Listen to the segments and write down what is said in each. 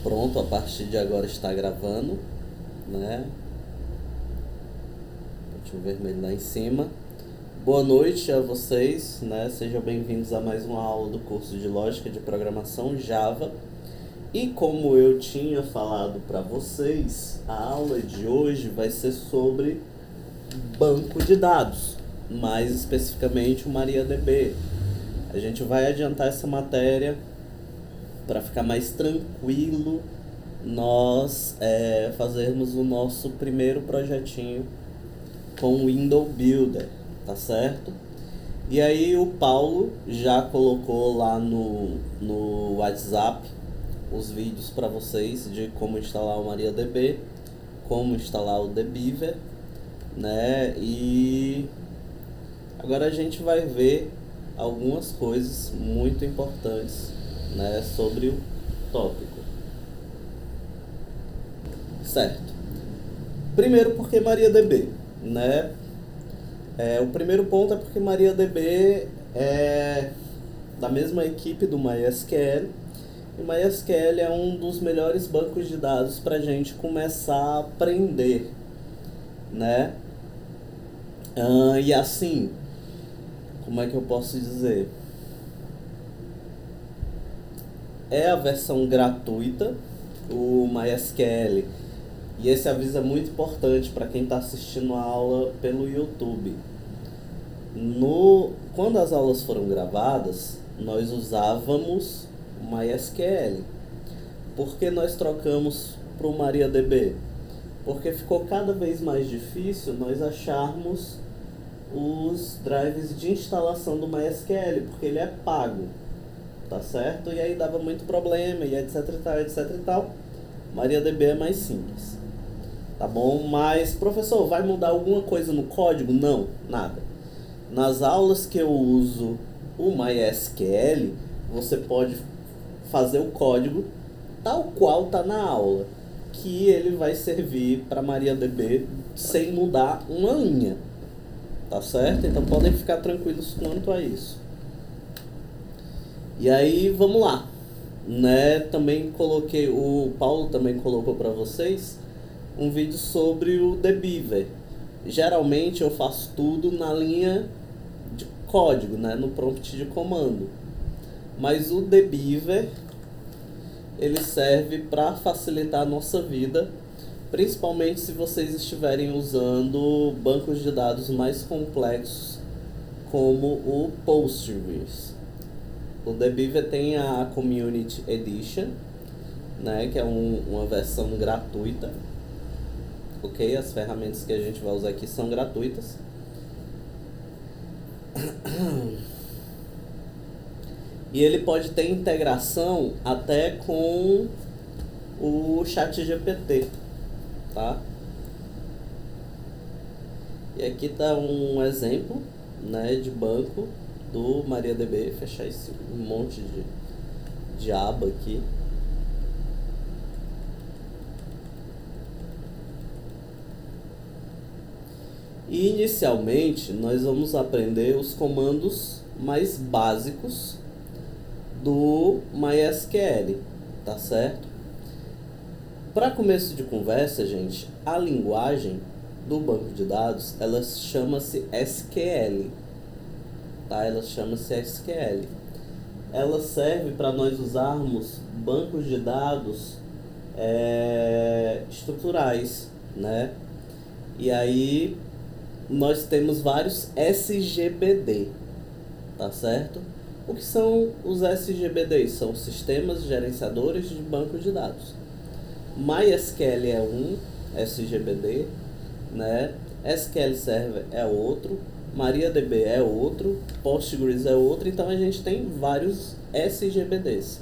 Pronto, a partir de agora está gravando, né? Deixa o vermelho lá em cima. Boa noite a vocês, né? Sejam bem-vindos a mais uma aula do curso de Lógica de Programação Java. E como eu tinha falado para vocês, a aula de hoje vai ser sobre banco de dados, mais especificamente o MariaDB. A gente vai adiantar essa matéria para ficar mais tranquilo nós fazermos o nosso primeiro projetinho com o Window Builder, tá certo? E aí o Paulo já colocou lá no WhatsApp os vídeos para vocês de como instalar o MariaDB, como instalar o dbeaver, né? E agora a gente vai ver algumas coisas muito importantes, né, sobre o tópico. Certo. Primeiro, porque MariaDB, né? O primeiro ponto é porque MariaDB é da mesma equipe do MySQL. E MySQL é um dos melhores bancos de dados para a gente começar a aprender, né? E assim, como é que eu posso dizer? É a versão gratuita, o MySQL. E esse aviso é muito importante para quem está assistindo a aula pelo YouTube. Quando as aulas foram gravadas, nós usávamos o MySQL. Por que nós trocamos para o MariaDB? Porque ficou cada vez mais difícil nós acharmos os drives de instalação do MySQL, porque ele é pago, tá certo? E aí dava muito problema, e etc e tal, etc e tal. MariaDB é mais simples, tá bom? Mas, professor, vai mudar alguma coisa no código? Não, nada. Nas aulas que eu uso o MySQL, você pode fazer o código tal qual tá na aula, que ele vai servir para MariaDB sem mudar uma linha, tá certo? Então podem ficar tranquilos quanto a isso. E aí, vamos lá, né? Também coloquei, o Paulo também colocou para vocês um vídeo sobre o dbeaver. Geralmente eu faço tudo na linha de código, né, no prompt de comando. Mas o dbeaver ele serve para facilitar a nossa vida, principalmente se vocês estiverem usando bancos de dados mais complexos, como o Postgres. O dbeaver tem a Community Edition, né, que é uma versão gratuita. Ok? As ferramentas que a gente vai usar aqui são gratuitas. E ele pode ter integração até com o ChatGPT, tá? E aqui tá um exemplo, né, de banco do MariaDB. Fechar esse monte de aba aqui. E inicialmente nós vamos aprender os comandos mais básicos do MySQL, tá certo? Para começo de conversa, gente, a linguagem do banco de dados, ela chama-se SQL, tá? Ela chama-se SQL. Ela serve para nós usarmos bancos de dados estruturais, né? E aí nós temos vários SGBD, tá certo? O que são os SGBDs? São sistemas gerenciadores de banco de dados. MySQL é um SGBD, né? SQL Server é outro, MariaDB é outro, Postgres é outro, então a gente tem vários SGBDs,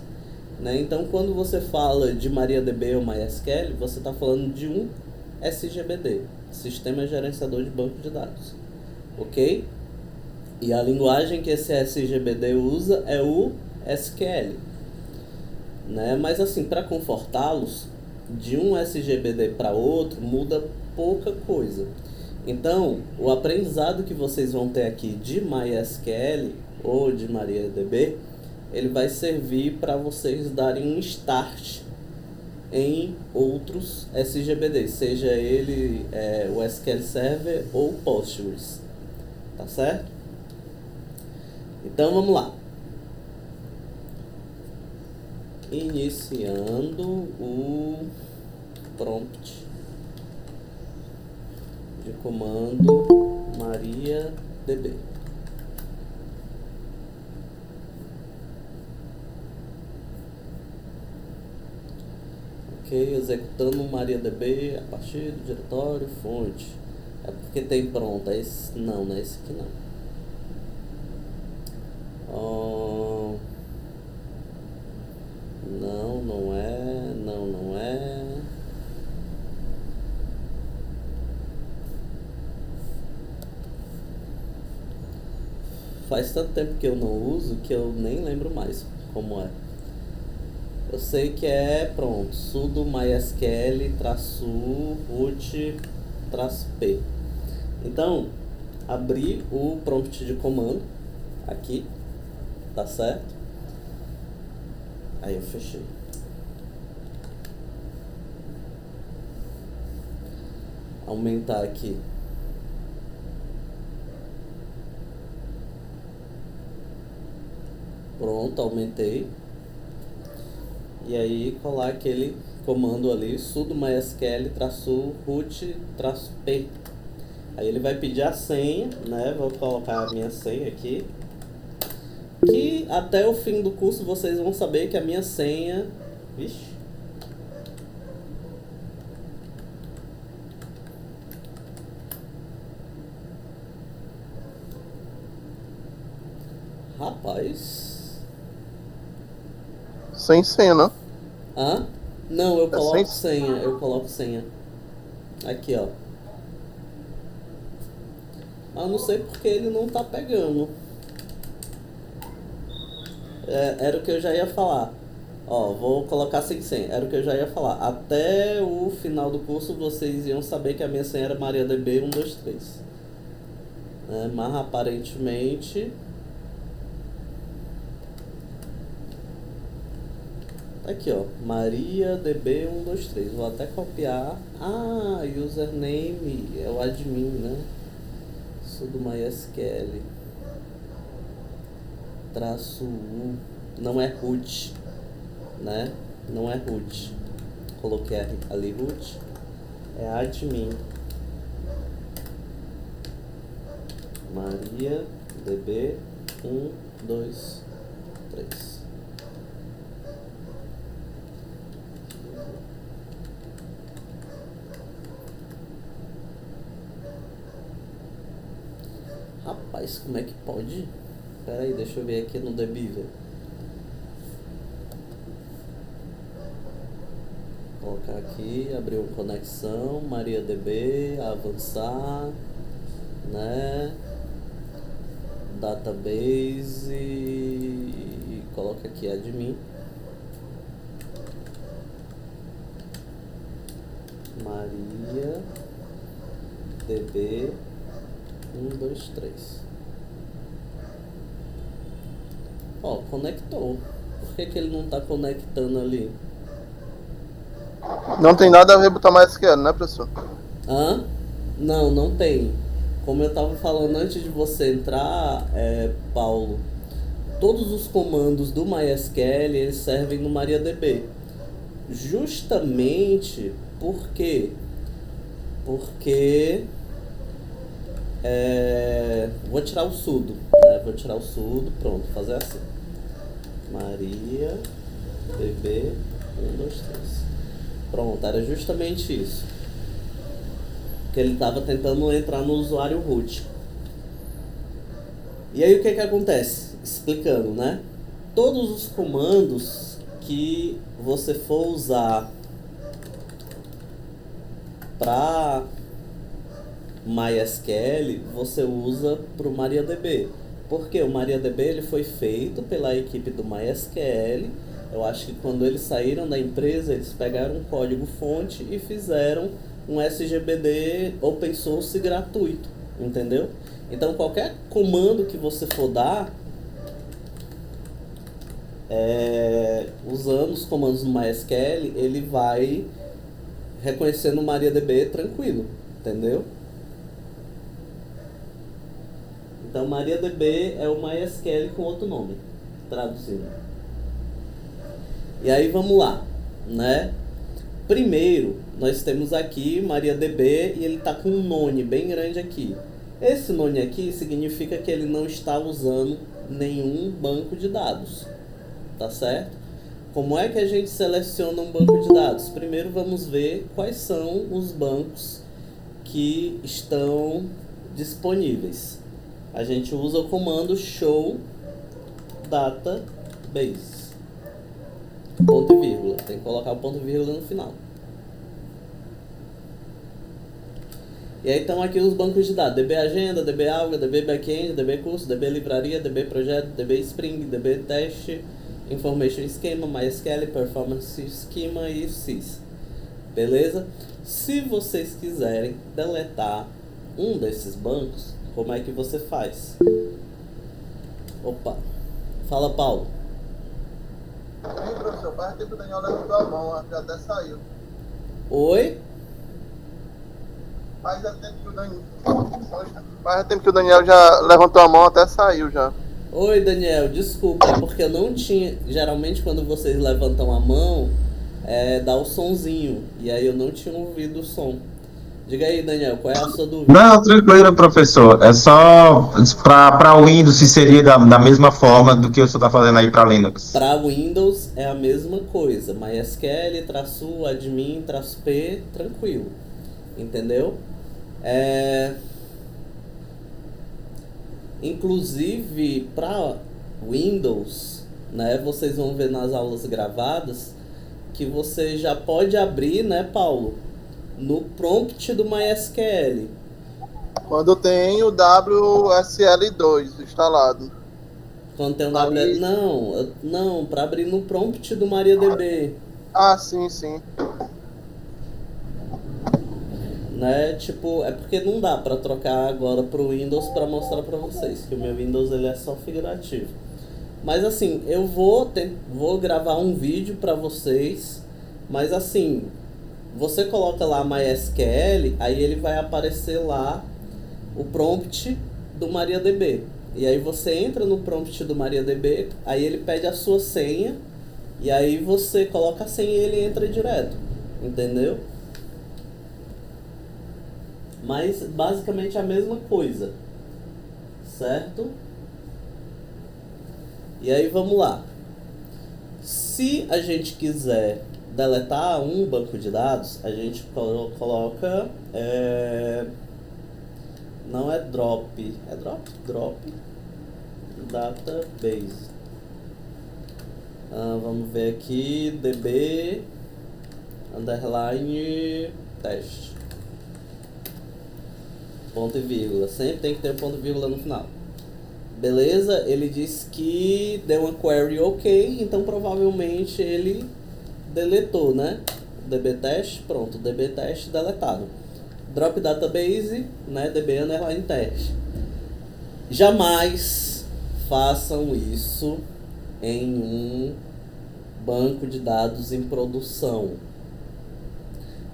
né? Então quando você fala de MariaDB ou MySQL, você está falando de um SGBD, Sistema Gerenciador de Banco de Dados, ok? E a linguagem que esse SGBD usa é o SQL, né? Mas assim, para confortá-los, de um SGBD para outro muda pouca coisa. Então, o aprendizado que vocês vão ter aqui de MySQL ou de MariaDB, ele vai servir para vocês darem um start em outros SGBDs, seja ele o SQL Server ou Postgres, tá certo? Então vamos lá. Iniciando o prompt de comando MariaDB. Ok, executando MariaDB a partir do diretório fonte. É porque tem pronto, é esse? Não, não é esse aqui não. Não, não é, não é. Faz tanto tempo que eu não uso que eu nem lembro mais como é. Eu sei que é, pronto, sudo mysql -root -p. Então, abri o prompt de comando aqui, tá certo? Aí eu fechei. Aumentar aqui. Pronto, aumentei. E aí colar aquele comando ali, sudo mysql -root -p. Aí ele vai pedir a senha, né? Vou colocar a minha senha aqui. Que até o fim do curso vocês vão saber que a minha senha... Vixe. Rapaz. Sem senha, não? Hã? Não, eu coloco sem... senha. Eu coloco senha. Aqui, ó. Ah, não sei porque ele não tá pegando. Era o que eu já ia falar. Ó, vou colocar sem senha. Era o que eu já ia falar. Até o final do curso vocês iam saber que a minha senha era MariaDB 123. Mas aparentemente... Aqui, ó. MariaDB 123. Vou até copiar. Ah, username é o admin, né? Sudo mysql -u. Não é root, né? Não é root. Coloquei ali root. É admin. MariaDB 123. Rapaz, como é que pode? Pera aí, deixa eu ver aqui no Debiver. Colocar aqui, abrir uma conexão, MariaDB, avançar, né? Database, e coloca aqui admin. MariaDB 123. Ó, conectou. Por que ele não tá conectando ali? Não tem nada a ver botar MySQL, né, professor? Hã? Não, não tem. Como eu tava falando antes de você entrar, Paulo, todos os comandos do MySQL eles servem no MariaDB. Justamente porque vou tirar o sudo, né? Vou tirar o sudo, pronto, fazer assim. MariaDB 123. Pronto, era justamente isso. Que ele estava tentando entrar no usuário root. E aí o que acontece? Explicando, né? Todos os comandos que você for usar para MySQL, você usa para o MariaDB. Porque o MariaDB ele foi feito pela equipe do MySQL. Eu acho que quando eles saíram da empresa, eles pegaram um código fonte e fizeram um SGBD open source gratuito, entendeu? Então qualquer comando que você for dar, usando os comandos do MySQL, ele vai reconhecendo o MariaDB tranquilo, entendeu? Então MariaDB é o MySQL com outro nome, traduzindo. E aí vamos lá, né? Primeiro, nós temos aqui MariaDB e ele está com um nome bem grande aqui. Esse nome aqui significa que ele não está usando nenhum banco de dados, tá certo? Como é que a gente seleciona um banco de dados? Primeiro vamos ver quais são os bancos que estão disponíveis. A gente usa o comando show database. Ponto e vírgula. Tem que colocar o ponto e vírgula no final. E aí estão aqui os bancos de dados. DB Agenda, DB Alga, DB Backend, DB Curso, DB Livraria, DB Projeto, DB Spring, DB Teste, Information Schema, MySQL, Performance Schema e SYS. Beleza? Se vocês quiserem deletar um desses bancos, como é que você faz? Opa. Fala, Paulo. Sim, professor, faz tempo que o Daniel levantou a mão, acho que até saiu. Oi? Faz tempo que o Daniel já levantou a mão, até saiu já. Oi, Daniel, desculpa, porque eu não tinha... Geralmente quando vocês levantam a mão, dá o sonzinho, e aí eu não tinha ouvido o som. Diga aí, Daniel, qual é a sua dúvida? Não, tranquilo, professor. É só para o Windows, se seria da mesma forma do que o senhor está fazendo aí para Linux. Para Windows é a mesma coisa. MySQL, -u, admin, -p, tranquilo. Entendeu? Inclusive, para Windows, né, vocês vão ver nas aulas gravadas que você já pode abrir, né, Paulo? No prompt do MySQL. Quando tem o WSL2 instalado. Quando tem um Não, para abrir no prompt do MariaDB. Ah, sim. Né? Tipo, é porque não dá para trocar agora pro Windows para mostrar para vocês, que o meu Windows ele é só figurativo. Mas assim, eu vou gravar um vídeo para vocês, mas assim, você coloca lá MySQL, aí ele vai aparecer lá o prompt do MariaDB. E aí você entra no prompt do MariaDB, aí ele pede a sua senha, e aí você coloca a senha e ele entra direto. Entendeu? Mas basicamente a mesma coisa. Certo? E aí vamos lá. Se a gente quiser deletar um banco de dados, a gente coloca não é drop, é drop database. Vamos ver aqui, db underline teste, ponto e vírgula, sempre tem que ter um ponto e vírgula no final. Beleza, ele disse que deu uma query ok, então provavelmente ele deletou, né? dbTest, pronto, dbTest deletado. Drop database, né? db underline teste. Jamais façam isso em um banco de dados em produção,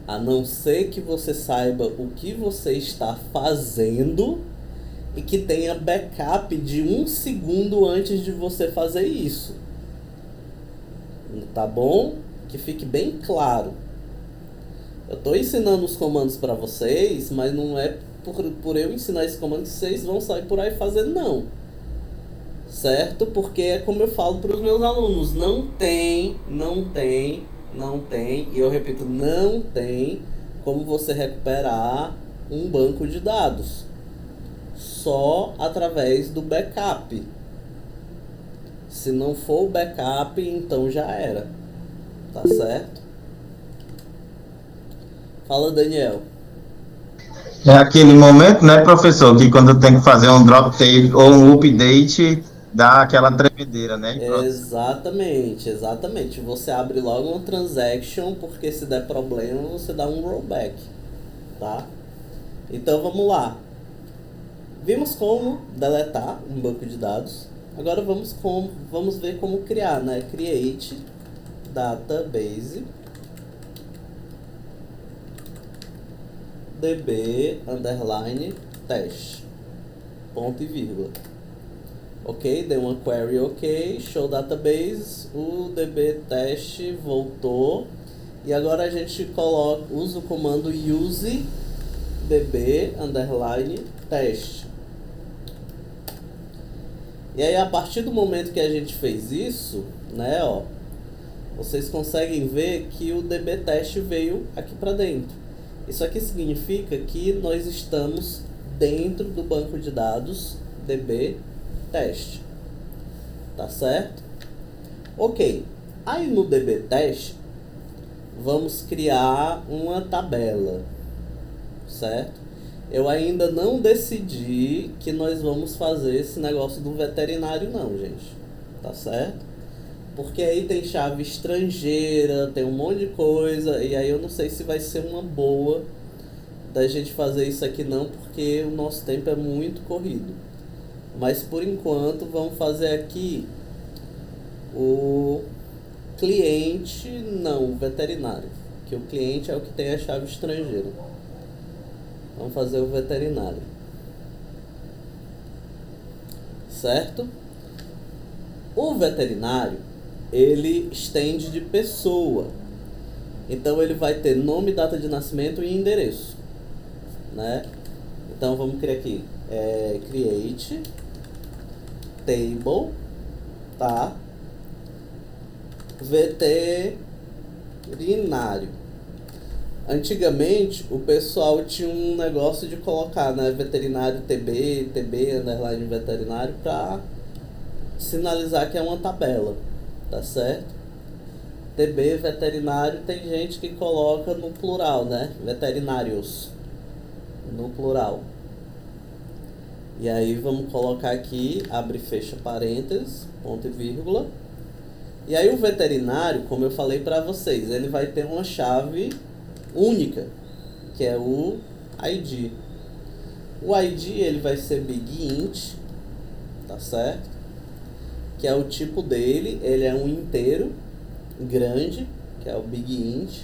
a não ser que você saiba o que você está fazendo e que tenha backup de 1 segundo antes de você fazer isso. Tá bom? Que fique bem claro. Eu estou ensinando os comandos para vocês, mas não é por eu ensinar esse comando que vocês vão sair por aí fazendo, não. Certo? Porque é como eu falo para os meus alunos, não tem, e eu repito, não tem como você recuperar um banco de dados. Só através do backup. Se não for o backup, então já era. Tá certo? Fala, Daniel. É aquele momento, né, professor, que quando tem que fazer um drop table ou um update, dá aquela tremedeira, né? Exatamente. Você abre logo uma transaction, porque se der problema, você dá um rollback. Tá? Então vamos lá. Vimos como deletar um banco de dados. Agora vamos ver como criar, né? Create database db underline teste, ponto e vírgula. Ok, dei uma query ok, show database, o db teste voltou. E agora a gente usa o comando use db underline teste. E aí, a partir do momento que a gente fez isso, né, ó, vocês conseguem ver que o db teste veio aqui para dentro. Isso aqui significa que nós estamos dentro do banco de dados db teste. Tá certo? Ok. Aí no db teste vamos criar uma tabela, certo? Eu ainda não decidi que nós vamos fazer esse negócio do veterinário não, gente. Tá certo? Porque aí tem chave estrangeira, tem um monte de coisa, e aí eu não sei se vai ser uma boa da gente fazer isso aqui não, porque o nosso tempo é muito corrido. Mas por enquanto vamos fazer aqui o cliente, não, o veterinário, que o cliente é o que tem a chave estrangeira. Vamos fazer o veterinário, certo? O veterinário, ele estende de pessoa, então ele vai ter nome, data de nascimento e endereço, né? Então vamos criar aqui, create table, tá? Veterinário. Antigamente o pessoal tinha um negócio de colocar, né, veterinário TB underline veterinário, pra sinalizar que é uma tabela, tá certo? TB veterinário, tem gente que coloca no plural, né, veterinários no plural. E aí vamos colocar aqui, abre e fecha parênteses, ponto e vírgula. E aí o veterinário, como eu falei para vocês, ele vai ter uma chave única, que é o ID. O ID ele vai ser big int, tá certo? Que é o tipo dele, ele é um inteiro grande, que é o big int.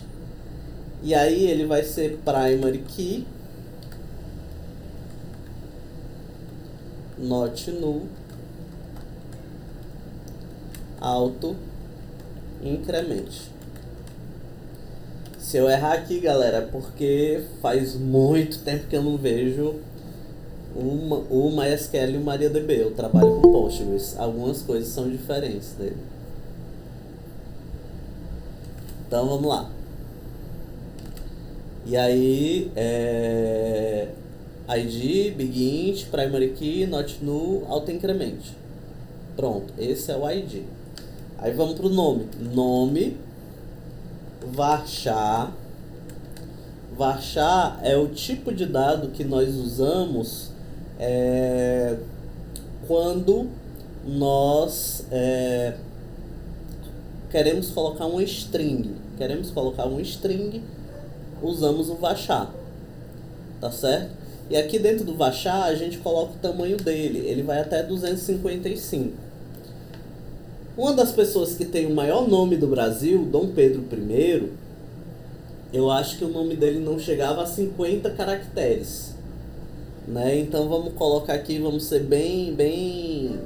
E aí ele vai ser primary key, not null, auto incremente. Se eu errar aqui, galera, é porque faz muito tempo que eu não vejo o MySQL e o MariaDB. Eu trabalho com Postgres, algumas coisas são diferentes dele. Então vamos lá. E aí ID, big int, primary key, not null, auto incremente. Pronto, esse é o ID. Aí vamos pro nome. Nome varchar. Varchar é o tipo de dado que nós usamos quando nós queremos colocar uma string. Usamos o varchar, tá certo? E aqui dentro do varchar a gente coloca o tamanho dele. Ele vai até 255. Uma das pessoas que tem o maior nome do Brasil, Dom Pedro I, eu acho que o nome dele não chegava a 50 caracteres, né? Então vamos colocar aqui, vamos ser bem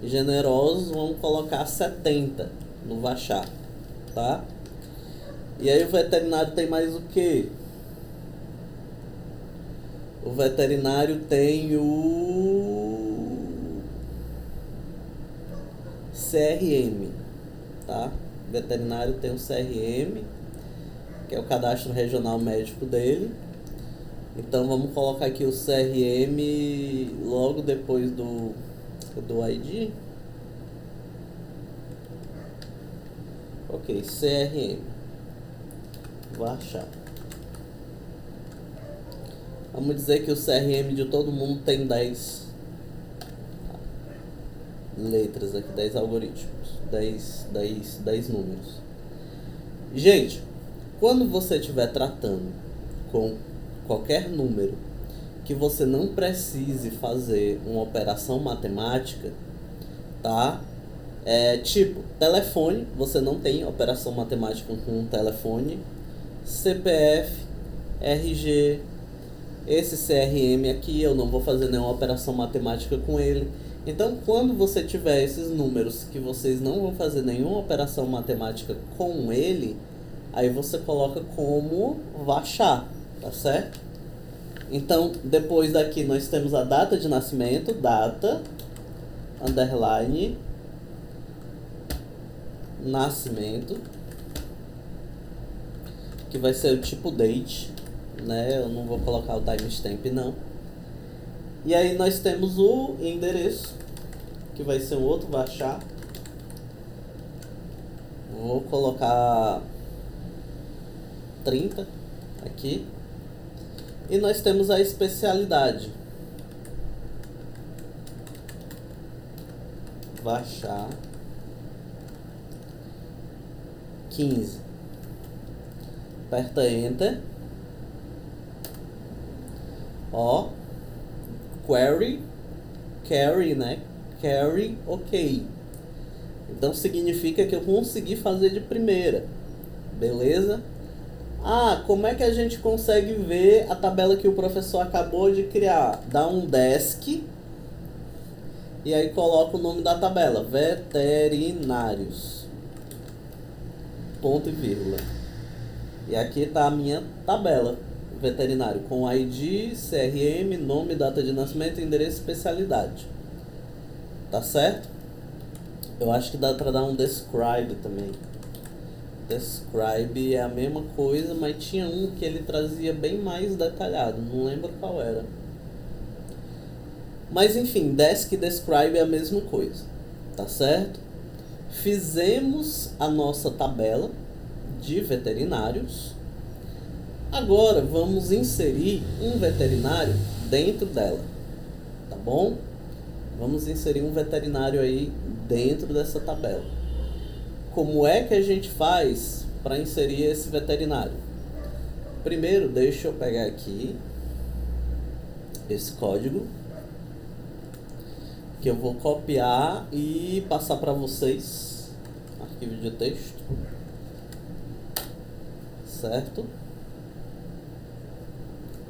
generosos, vamos colocar 70 no varchar, tá? E aí o veterinário tem mais o que? O veterinário tem o CRM, tá? O veterinário tem o CRM, que é o cadastro regional médico dele. Então vamos colocar aqui o CRM logo depois do ID. Ok, CRM. Vou achar. Vamos dizer que o CRM de todo mundo tem 10 letras aqui, 10 algoritmos, 10 números. Gente, quando você estiver tratando com qualquer número que você não precise fazer uma operação matemática, tá? Tipo, telefone, você não tem operação matemática com telefone. CPF, RG, esse CRM aqui, eu não vou fazer nenhuma operação matemática com ele. Então, quando você tiver esses números que vocês não vão fazer nenhuma operação matemática com ele, aí você coloca como Vachar, tá certo? Então, depois daqui nós temos a data de nascimento, data, underline, nascimento, que vai ser o tipo date, né? Eu não vou colocar o timestamp não. E aí nós temos o endereço, que vai ser um outro Vachar. Vou colocar 30 aqui. E nós temos a especialidade. Vachar 15. Aperta Enter. Ó. Query. Carry, né? Carry, ok. Então significa que eu consegui fazer de primeira. Beleza? Ah, como é que a gente consegue ver a tabela que o professor acabou de criar? Dá um desk e aí coloca o nome da tabela, veterinários, ponto e vírgula. E aqui está a minha tabela, veterinário, com ID, CRM, nome, data de nascimento, endereço, especialidade. Tá certo? Eu acho que dá para dar um describe também. Describe é a mesma coisa, mas tinha um que ele trazia bem mais detalhado, não lembro qual era. Mas enfim, desk e describe é a mesma coisa, tá certo? Fizemos a nossa tabela de veterinários. Agora vamos inserir um veterinário dentro dela, tá bom? Vamos inserir um veterinário aí dentro dessa tabela. Como é que a gente faz para inserir esse veterinário? Primeiro, deixa eu pegar aqui esse código que eu vou copiar e passar para vocês. Arquivo de texto, certo?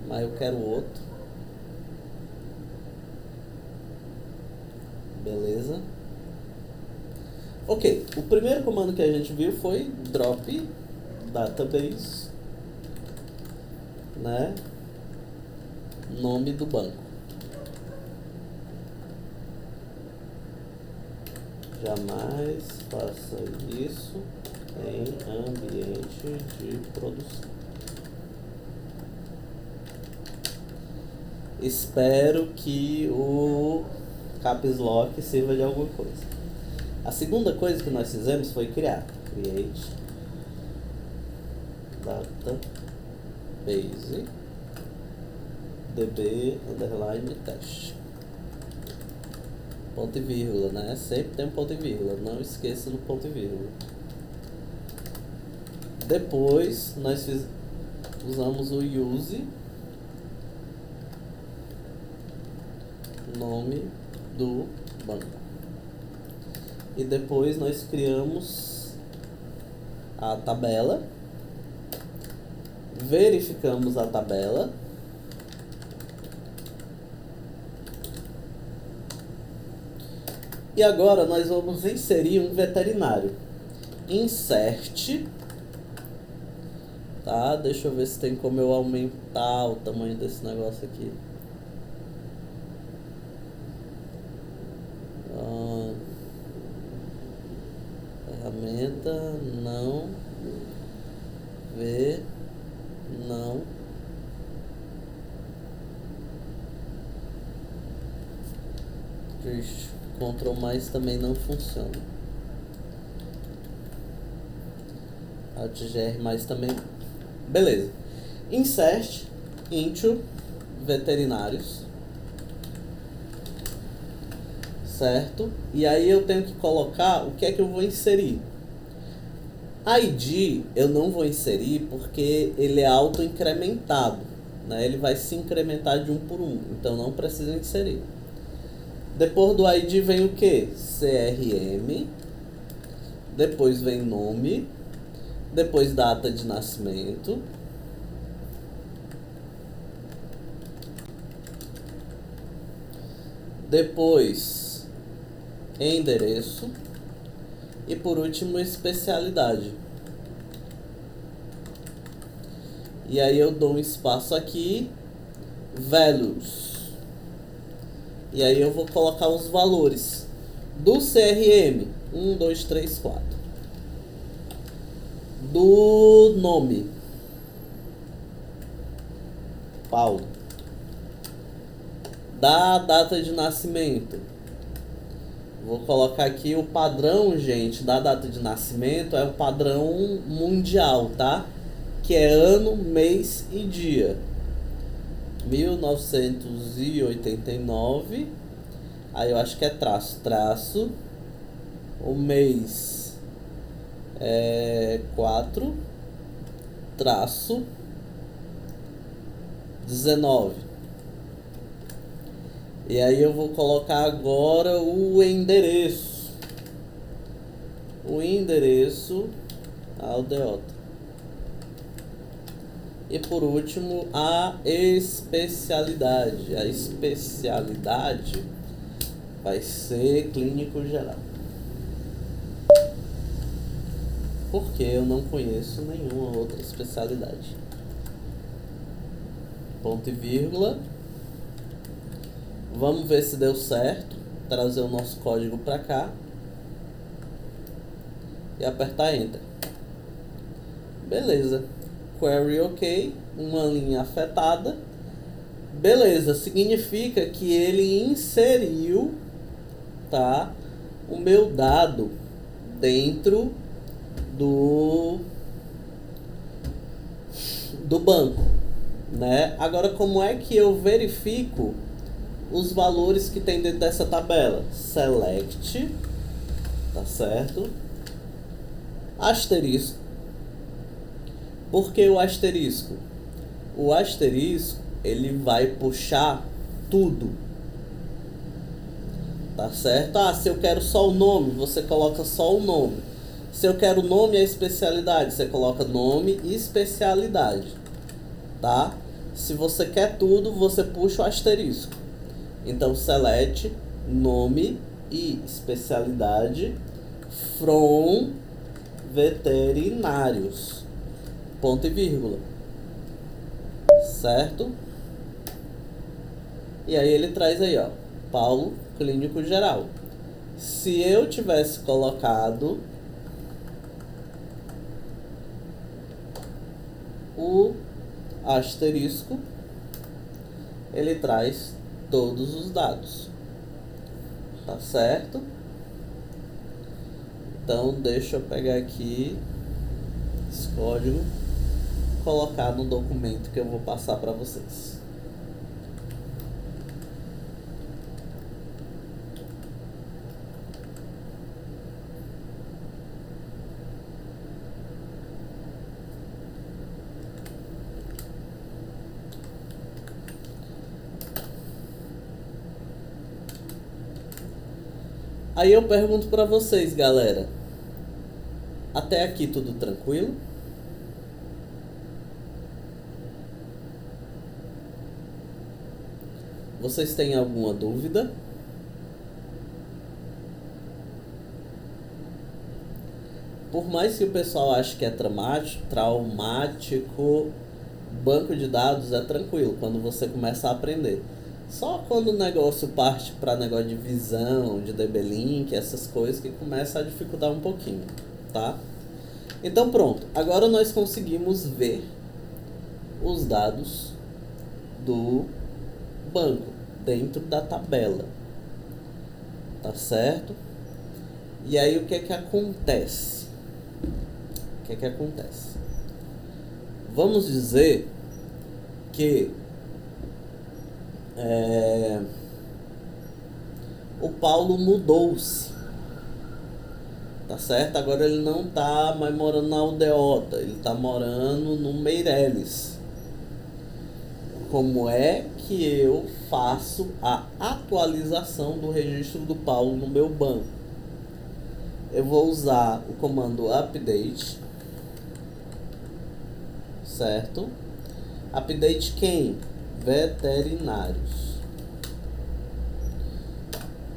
Mas eu quero outro. Beleza? Ok, o primeiro comando que a gente viu foi drop database, né? Nome do banco. Jamais faça isso em ambiente de produção. Espero que o caps lock sirva de alguma coisa. A segunda coisa que nós fizemos foi criar create database db underline test, ponto e vírgula, né? Sempre tem um ponto e vírgula, não esqueça do ponto e vírgula. Depois nós usamos o use nome do banco. E depois nós criamos a tabela, verificamos a tabela, e agora nós vamos inserir um veterinário. Insert, tá? Deixa eu ver se tem como eu aumentar o tamanho desse negócio aqui. Ferramenta, não, ver, não, Ctrl mais também não funciona, Alt GR mais também, beleza. Insert into veterinários, certo? E aí eu tenho que colocar o que é que eu vou inserir. ID eu não vou inserir porque ele é auto-incrementado, né? Ele vai se incrementar de um por um, então não precisa inserir. Depois do ID vem o que? CRM. Depois vem nome. Depois data de nascimento. Depois endereço. E por último especialidade. E aí eu dou um espaço aqui. Values. E aí eu vou colocar os valores do CRM. 1, 2, 3, 4. Do nome. Paulo. Da data de nascimento. Vou colocar aqui o padrão, gente, da data de nascimento. É o padrão mundial, tá? Que é ano, mês e dia. 1989. Aí eu acho que é traço. O mês é 4. Traço 19. E aí eu vou colocar agora o endereço. O endereço aldeota. E por último, a especialidade. A especialidade vai ser clínico geral. Porque eu não conheço nenhuma outra especialidade. Ponto e vírgula. Vamos ver se deu certo. Trazer o nosso código para cá. E apertar Enter. Beleza. Query OK, uma linha afetada. Beleza, significa que ele inseriu, tá, o meu dado dentro do banco, né? Agora, como é que eu verifico os valores que tem dentro dessa tabela? Select, tá certo? Asterisco. Por que o asterisco? O asterisco, ele vai puxar tudo. Tá certo? Ah, se eu quero só o nome, você coloca só o nome. Se eu quero nome e a especialidade, você coloca nome e especialidade. Tá? Se você quer tudo, você puxa o asterisco. Então, select, nome e especialidade from veterinários. Ponto e vírgula. Certo? E aí ele traz aí, ó, Paulo, clínico geral. Se eu tivesse colocado o asterisco, ele traz todos os dados. Tá certo? Então deixa eu pegar aqui esse código, colocar no documento que eu vou passar para vocês. Aí eu pergunto para vocês, galera. Até aqui tudo tranquilo? Vocês têm alguma dúvida? Por mais que o pessoal ache que é traumático, banco de dados é tranquilo quando você começa a aprender. Só quando o negócio parte para negócio de visão, de DB-Link, essas coisas que começa a dificultar um pouquinho, tá? Então pronto, agora nós conseguimos ver os dados do banco dentro da tabela, tá certo? E aí o que é que acontece? O que é que acontece? Vamos dizer que o Paulo mudou-se, tá certo? Agora ele não tá mais morando na Aldeota, ele tá morando no Meireles. como é que eu faço a atualização do registro do Paulo no meu banco? Eu vou usar o comando update, certo? Update quem? Veterinários.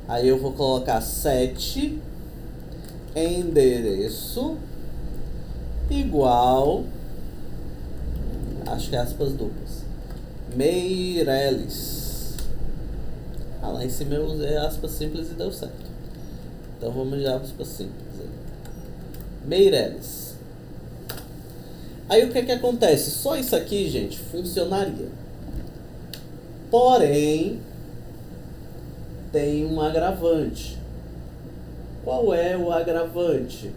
Aí eu vou colocar set endereço igual, acho que é aspas duplas, Meireles. Lá em cima eu usei aspas simples e deu certo. Então vamos de aspas simples aí. Meireles. Aí o que que acontece? Só isso aqui, gente, funcionaria. Porém, tem um agravante. Qual é o agravante?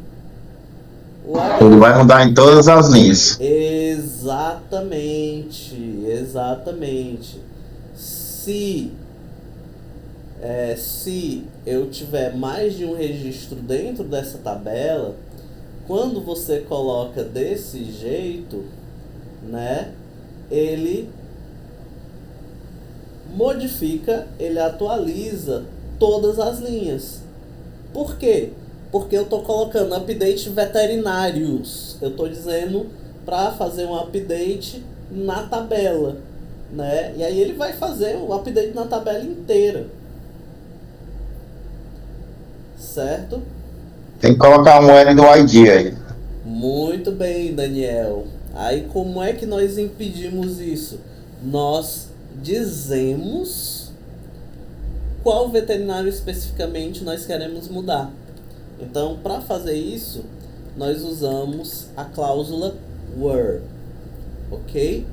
Ele vai mudar em todas as linhas. Exatamente. Se eu tiver mais de um registro dentro dessa tabela, quando você coloca desse jeito, né, ele modifica, ele atualiza todas as linhas. Por quê? Porque eu estou colocando update veterinários. Eu estou dizendo para fazer um update na tabela, né? E aí ele vai fazer o update na tabela inteira. Certo? Tem que colocar um L do ID aí. Muito bem, Daniel. Aí como é que nós impedimos isso? Nós dizemos qual veterinário especificamente nós queremos mudar. Então, para fazer isso, nós usamos a cláusula where, ok?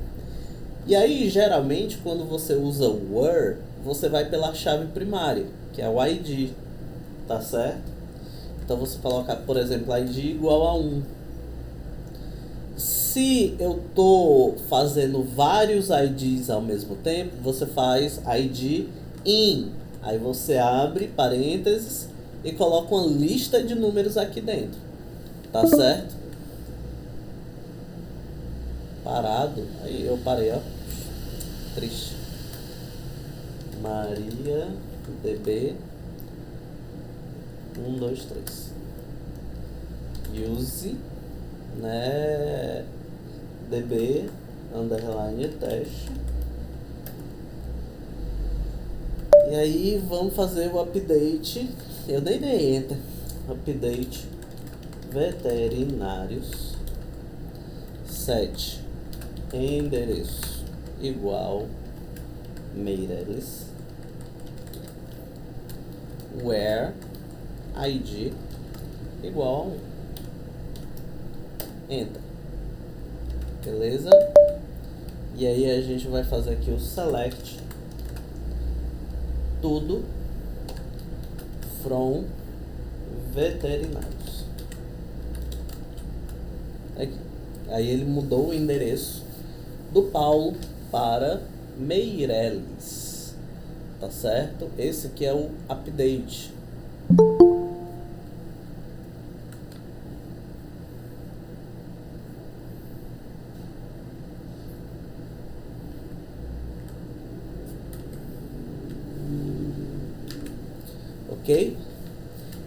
E aí, geralmente, quando você usa where, você vai pela chave primária, que é o ID, tá certo? Então, você coloca, por exemplo, ID igual a 1. Se eu tô fazendo vários IDs ao mesmo tempo, você faz ID in. Aí você abre parênteses e coloca uma lista de números aqui dentro. Tá certo? Parado. Aí eu parei, ó. Triste. Maria DB 1, 2, 3. Use, né, DB underline teste. E aí vamos fazer o update. Eu nem dei enter. Update veterinários set endereço igual Meireles where ID igual a 1. Enter. Beleza? E aí a gente vai fazer aqui o select tudo from veterinários. Aqui. Aí ele mudou o endereço do Paulo para Meireles. Tá certo? Esse aqui é o update. Ok?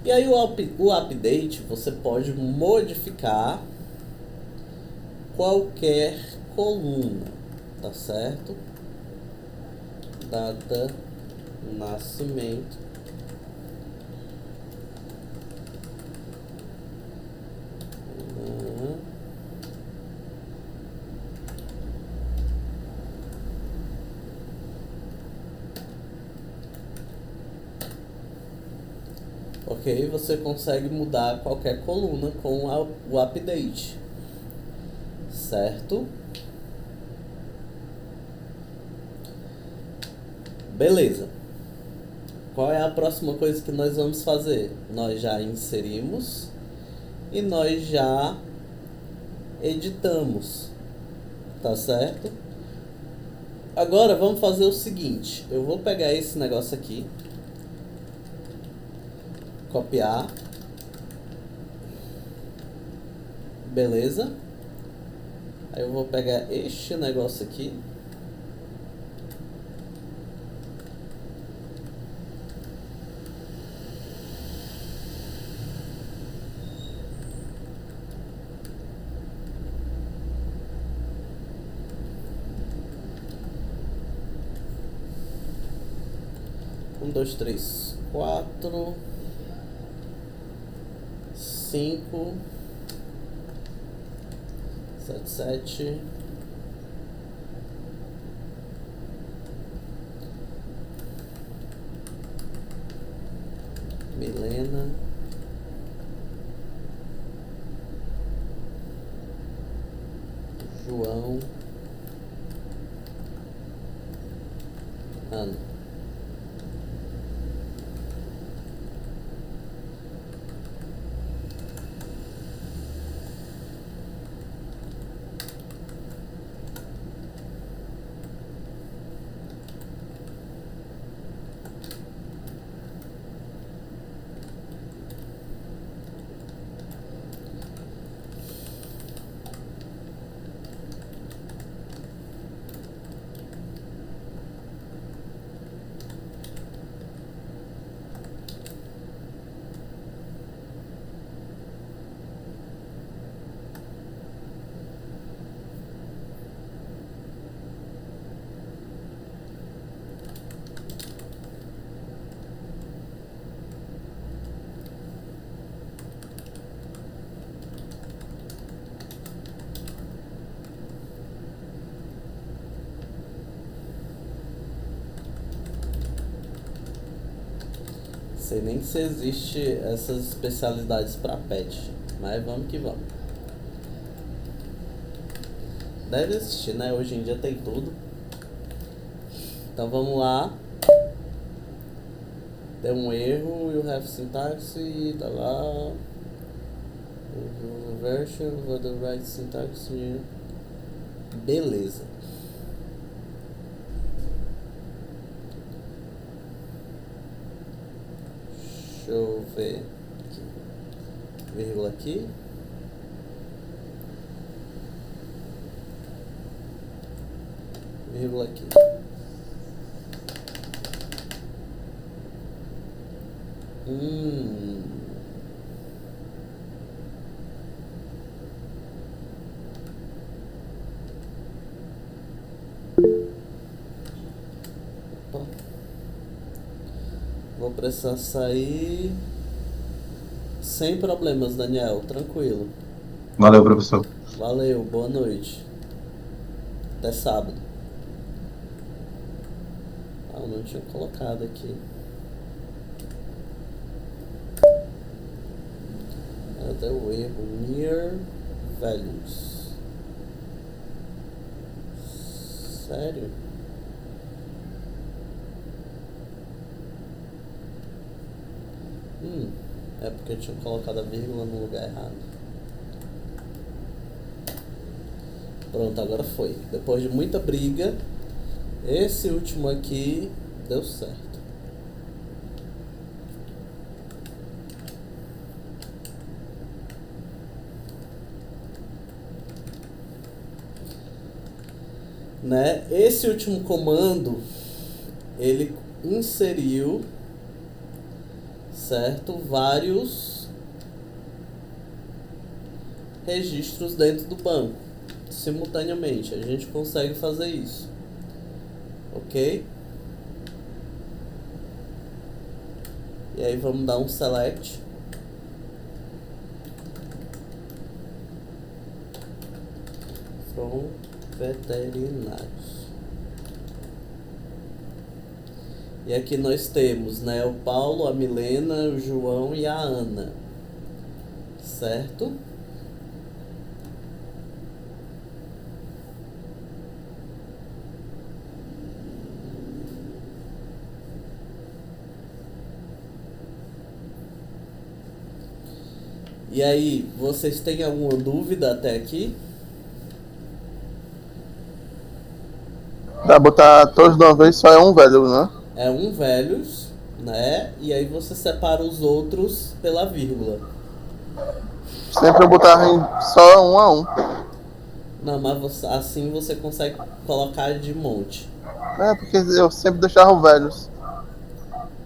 E aí o update você pode modificar qualquer coluna, tá certo? Data, nascimento, ok? Você consegue mudar qualquer coluna com o update, certo? Beleza. Qual é a próxima coisa que nós vamos fazer? Nós já inserimos e nós já editamos, tá certo? Agora vamos fazer o seguinte, eu vou pegar esse negócio aqui, copiar, beleza? Aí eu vou pegar este negócio aqui, 2, 3, 4, 5, 7, 7. Milena. João. Ana. Sei nem se existe essas especialidades para pet, mas vamos que vamos. Deve existir, né? Hoje em dia tem tudo. Então vamos lá. Tem um erro, you have syntax, tá lá. Version for the right syntax. Beleza. Deixa eu ver aqui. Vírgula aqui. Vírgula aqui. Opa. Vou precisar sair. Sem problemas, Daniel. Tranquilo. Valeu, professor. Valeu, boa noite. Até sábado. Ah, eu não tinha colocado aqui. Deu o erro. Near values. Sério? É porque eu tinha colocado a vírgula no lugar errado. Pronto, agora foi. Depois de muita briga, esse último aqui deu certo. Né? Esse último comando, ele inseriu, certo, vários registros dentro do banco simultaneamente. A gente consegue fazer isso, ok? E aí vamos dar um select. From veterinários. E aqui nós temos, né, o Paulo, a Milena, o João e a Ana, certo? E aí, vocês têm alguma dúvida até aqui? Dá botar todos de uma vez, só é um velho, né? É um velhos, né? E aí você separa os outros pela vírgula. Sempre eu botava só um a um. Não, mas assim você consegue colocar de monte. É, porque eu sempre deixava o velhos.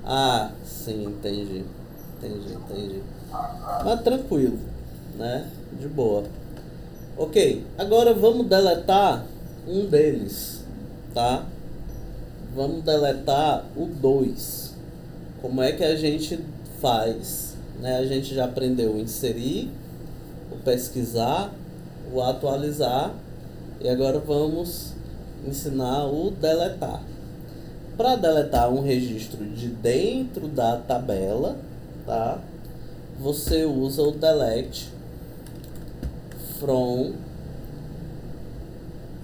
Ah, sim, entendi. Mas tranquilo, né? De boa. Ok, agora vamos deletar um deles, tá? Vamos deletar o 2. Como é que a gente faz? Né? A gente já aprendeu o inserir, o pesquisar, o atualizar e agora vamos ensinar o deletar. Para deletar um registro de dentro da tabela, tá? Você usa o delete from,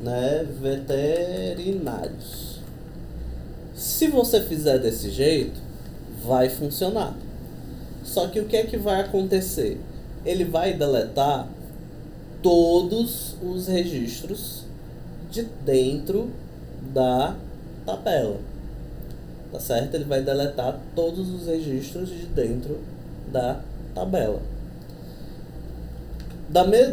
né, veterinários. Se você fizer desse jeito, vai funcionar. Só que o que é que vai acontecer? Ele vai deletar todos os registros de dentro da tabela. Tá certo? Ele vai deletar todos os registros de dentro da tabela.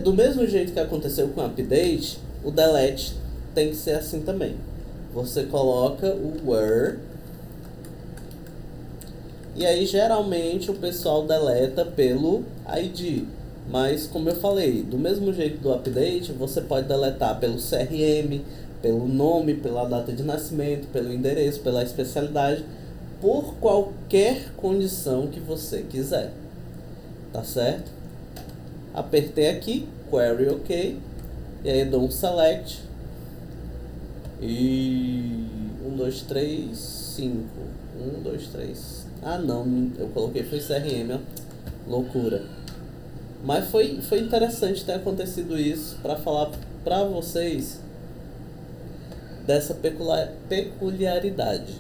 Do mesmo jeito que aconteceu com o update, o delete tem que ser assim também. Você coloca o where e aí geralmente o pessoal deleta pelo ID. Mas como eu falei, do mesmo jeito do update, você pode deletar pelo CRM, pelo nome, pela data de nascimento, pelo endereço, pela especialidade, por qualquer condição que você quiser. Tá certo? Apertei aqui, query OK, e aí dou um select e 1, 2, 3, 5, 1, 2, 3. Ah não, eu coloquei foi CRM, ó. Loucura. Mas foi interessante ter acontecido isso para falar para vocês dessa peculiaridade.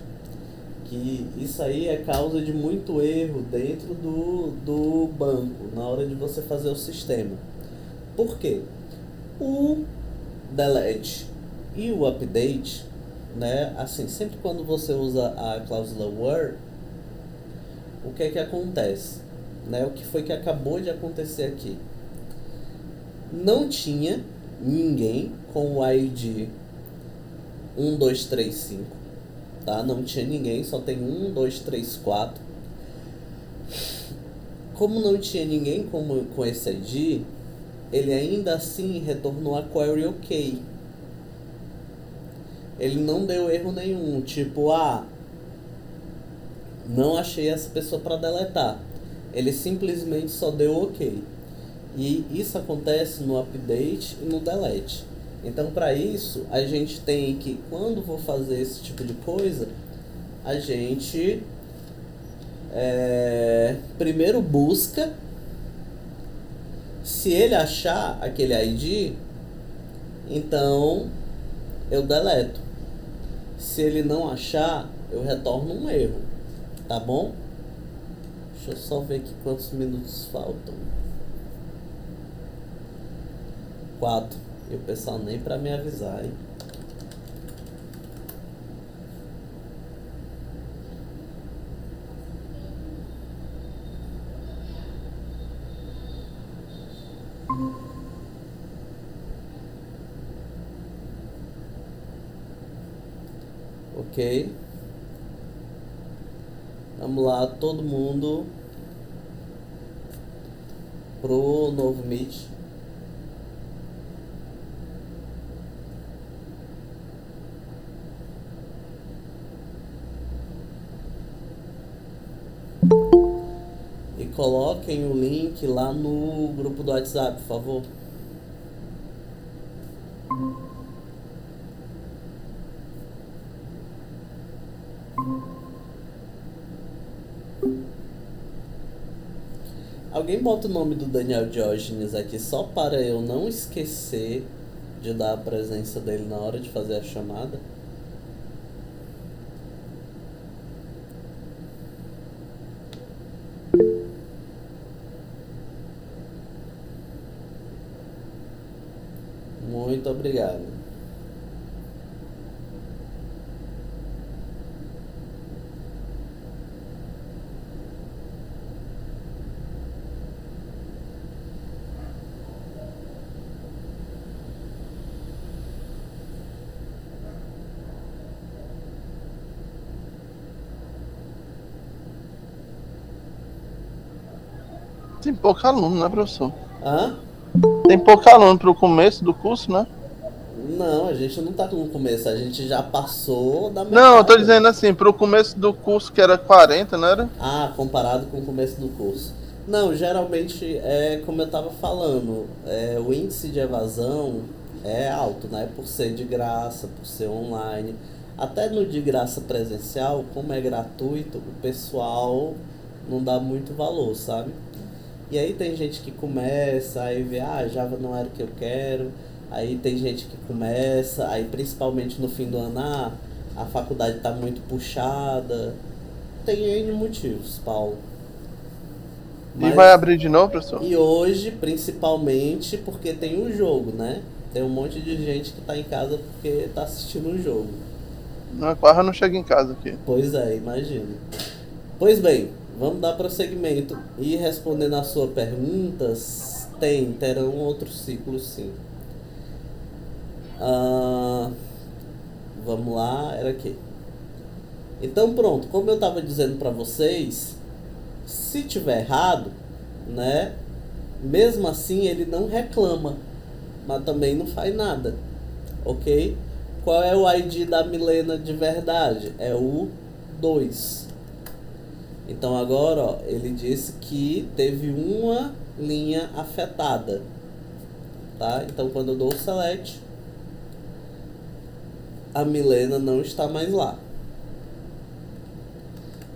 Que isso aí é causa de muito erro dentro do banco, na hora de você fazer o sistema. Por quê? O delete e o update, né, assim, sempre quando você usa a cláusula where, o que é que acontece? Né, o que foi que acabou de acontecer aqui? Não tinha ninguém com o ID 1, 2, 3, 5, tá? Não tinha ninguém, só tem 1, 2, 3, 4. Como não tinha ninguém com esse ID, ele ainda assim retornou a query OK. Ele não deu erro nenhum, tipo, não achei essa pessoa para deletar. Ele simplesmente só deu OK. E isso acontece no update e no delete. Então, para isso, a gente tem que, quando for fazer esse tipo de coisa, a gente primeiro busca. Se ele achar aquele ID, então eu deleto. Se ele não achar, eu retorno um erro. Tá bom? Deixa eu só ver aqui quantos minutos faltam. 4. E o pessoal nem pra me avisar, hein? Ok. Vamos lá, todo mundo pro novo Meet. E coloquem o link lá no grupo do WhatsApp, por favor. Alguém bota o nome do Daniel Diógenes aqui só para eu não esquecer de dar a presença dele na hora de fazer a chamada? Muito obrigado. Tem pouco aluno, né, professor? Hã? Tem pouco aluno pro começo do curso, né? Não, a gente não tá no começo, a gente já passou da metade. Não, eu tô dizendo assim, pro começo do curso que era 40, não era? Ah, comparado com o começo do curso. Não, geralmente é como eu tava falando, o índice de evasão é alto, né? Por ser de graça, por ser online. Até no de graça presencial, como é gratuito, o pessoal não dá muito valor, sabe? E aí tem gente que começa, aí vê, Java não era o que eu quero. Aí tem gente que começa, aí principalmente no fim do ano, a faculdade tá muito puxada. Tem N motivos, Paulo. E vai abrir de novo, professor? E hoje, principalmente, porque tem um jogo, né? Tem um monte de gente que tá em casa porque tá assistindo o jogo. Não, quase não chega em casa aqui. Pois é, imagino. Pois bem, vamos dar prosseguimento. E respondendo a sua perguntas, terão outros ciclos sim. Vamos lá, era aqui. Então pronto, como eu estava dizendo para vocês, se tiver errado, né? Mesmo assim ele não reclama, mas também não faz nada, ok? Qual é o ID da Milena de verdade? É o 2. Então agora, ó, ele disse que teve uma linha afetada, tá? Então quando eu dou o select, a Milena não está mais lá.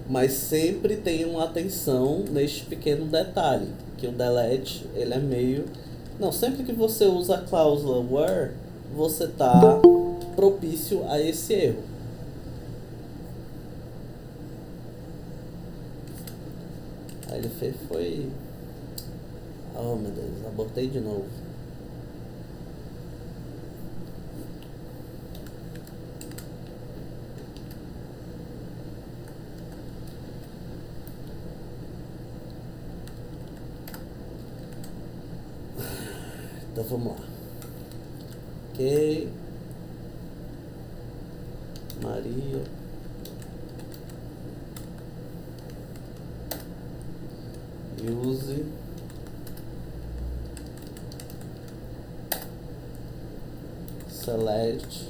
Mas sempre tenham atenção neste pequeno detalhe, que o delete, ele é meio... Não, sempre que você usa a cláusula where, você está propício a esse erro. Aí ele fez, foi... Oh meu Deus, abortei de novo. Então vamos lá. Ok. Maria. Use. Select.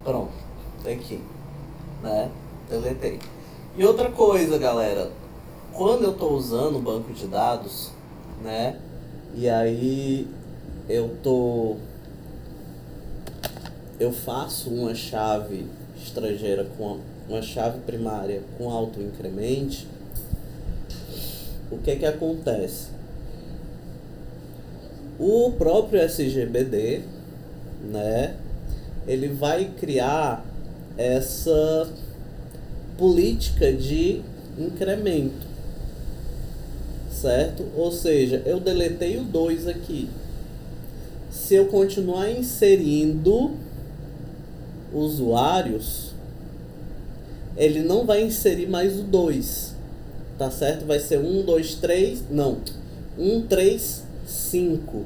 Pronto. Aqui. Né? Deletei. E outra coisa, galera, quando eu estou usando o banco de dados, né? E aí eu faço uma chave estrangeira com uma chave primária com autoincremente, o que acontece? O próprio SGBD, né? Ele vai criar essa política de incremento, certo? Ou seja, eu deletei o 2 aqui. Se eu continuar inserindo usuários, ele não vai inserir mais o 2, tá certo? Vai ser 1, 2, 3, não, 1, 3, 5,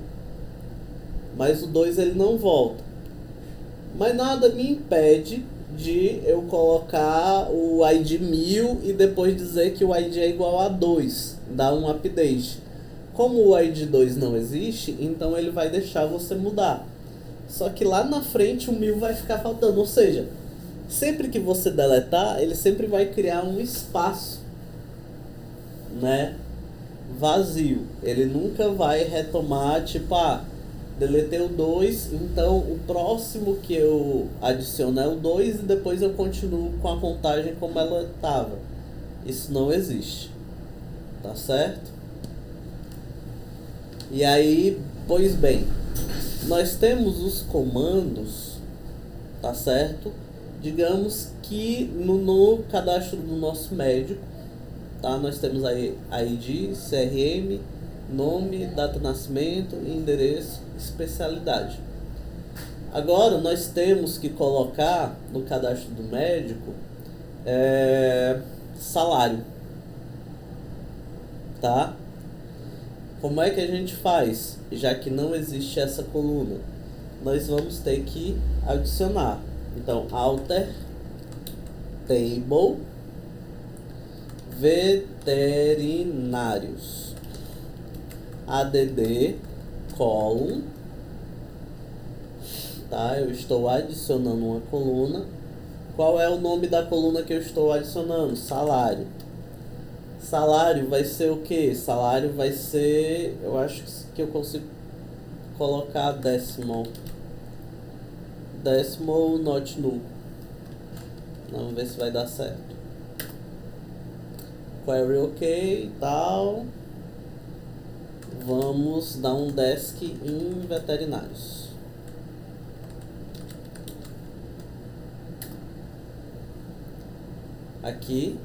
mas o 2 ele não volta. Mas nada me impede de eu colocar o ID 1000 e depois dizer que o ID é igual a 2, dar um update. Como o ID 2 não existe, então ele vai deixar você mudar. Só que lá na frente o 1000 vai ficar faltando, ou seja, sempre que você deletar, ele sempre vai criar um espaço, né, vazio. Ele nunca vai retomar, tipo, deletei o 2, então o próximo que eu adiciono é o 2 e depois eu continuo com a contagem como ela estava. Isso não existe, tá certo? E aí, pois bem, nós temos os comandos, tá certo? Digamos que no cadastro do nosso médico, tá? Nós temos aí ID, CRM, nome, data de nascimento, endereço, especialidade. Agora nós temos que colocar no cadastro do médico salário, tá? Como é que a gente faz? Já que não existe essa coluna, nós vamos ter que adicionar. Então, alter table veterinários. ADD column, tá? Eu estou adicionando uma coluna. Qual é o nome da coluna que eu estou adicionando? Salário. Salário vai ser o que? Salário vai ser... Eu acho que eu consigo colocar decimal. Decimal not null. Vamos ver se vai dar certo. Query ok e tal. Vamos dar um desk em veterinários. Aqui,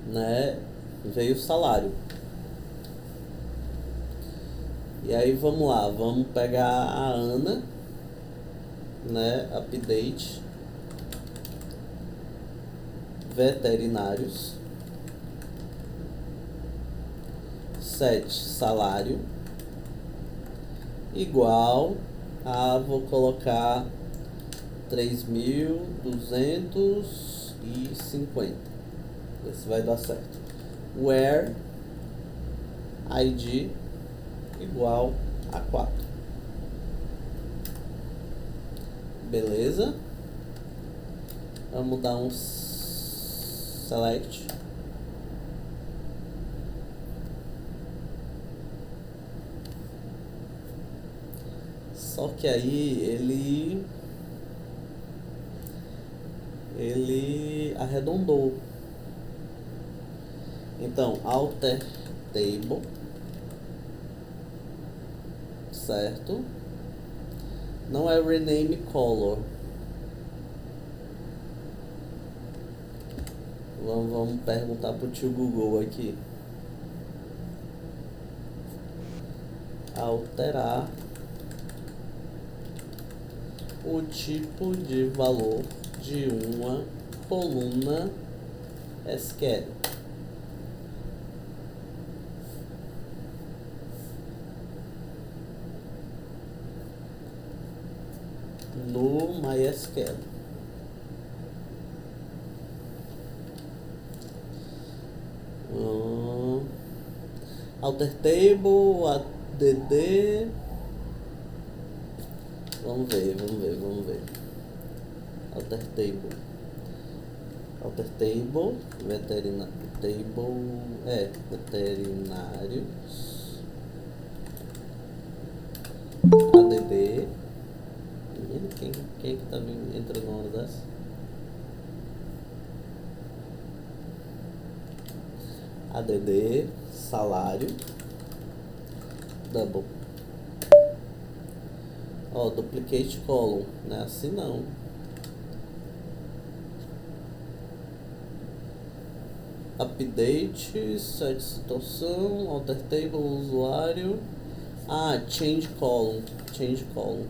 né, veio o salário. E aí vamos lá, vamos pegar a Ana, né, update veterinários, set salário igual a, vou colocar 3.250. Esse vai dar certo. Where ID igual a 4. Beleza? Vamos dar um select. Só que aí ele arredondou. Então, alter table, certo? Não é rename color. Vamos perguntar pro tio Google aqui. Alterar o tipo de valor de uma coluna SQL. No MySQL. Alter table, add. Vamos ver. Alter table, veterinários. ADD. Menino, quem que tá entrando na hora dessa? ADD, salário, double. Ó, duplicate column, não é assim não. Update, set situação, alter table, usuário. Change column. Change column.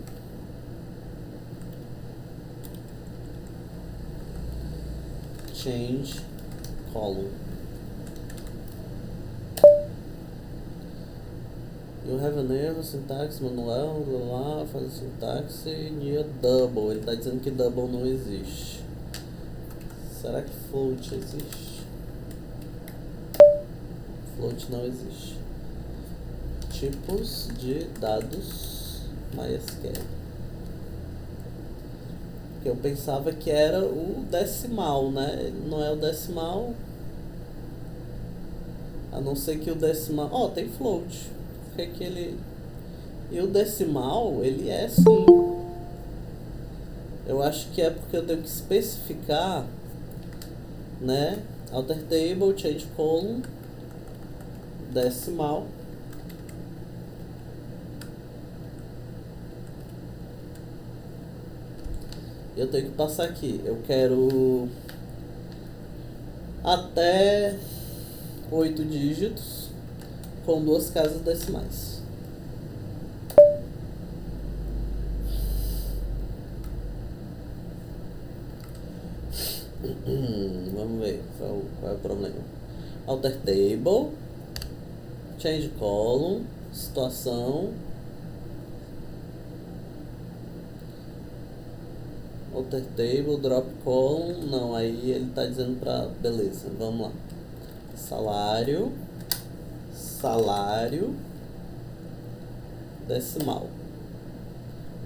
You have an error, syntax manual, lá, faz sintaxe, near double. Ele está dizendo que double não existe. Será que float existe? Float não existe. Tipos de dados MySQL. Porque eu pensava que era o decimal, né? Não é o decimal. A não ser que o decimal... tem float. Que ele... E o decimal, ele é assim. Eu acho que é porque eu tenho que especificar, né? Alter table, change column, decimal. Eu tenho que passar aqui. Eu quero até 8 dígitos com 2 casas decimais. Vamos ver qual é o problema. Alter table, change column, situação. alter table, drop column, não, aí ele tá dizendo pra, beleza, vamos lá, salário, decimal,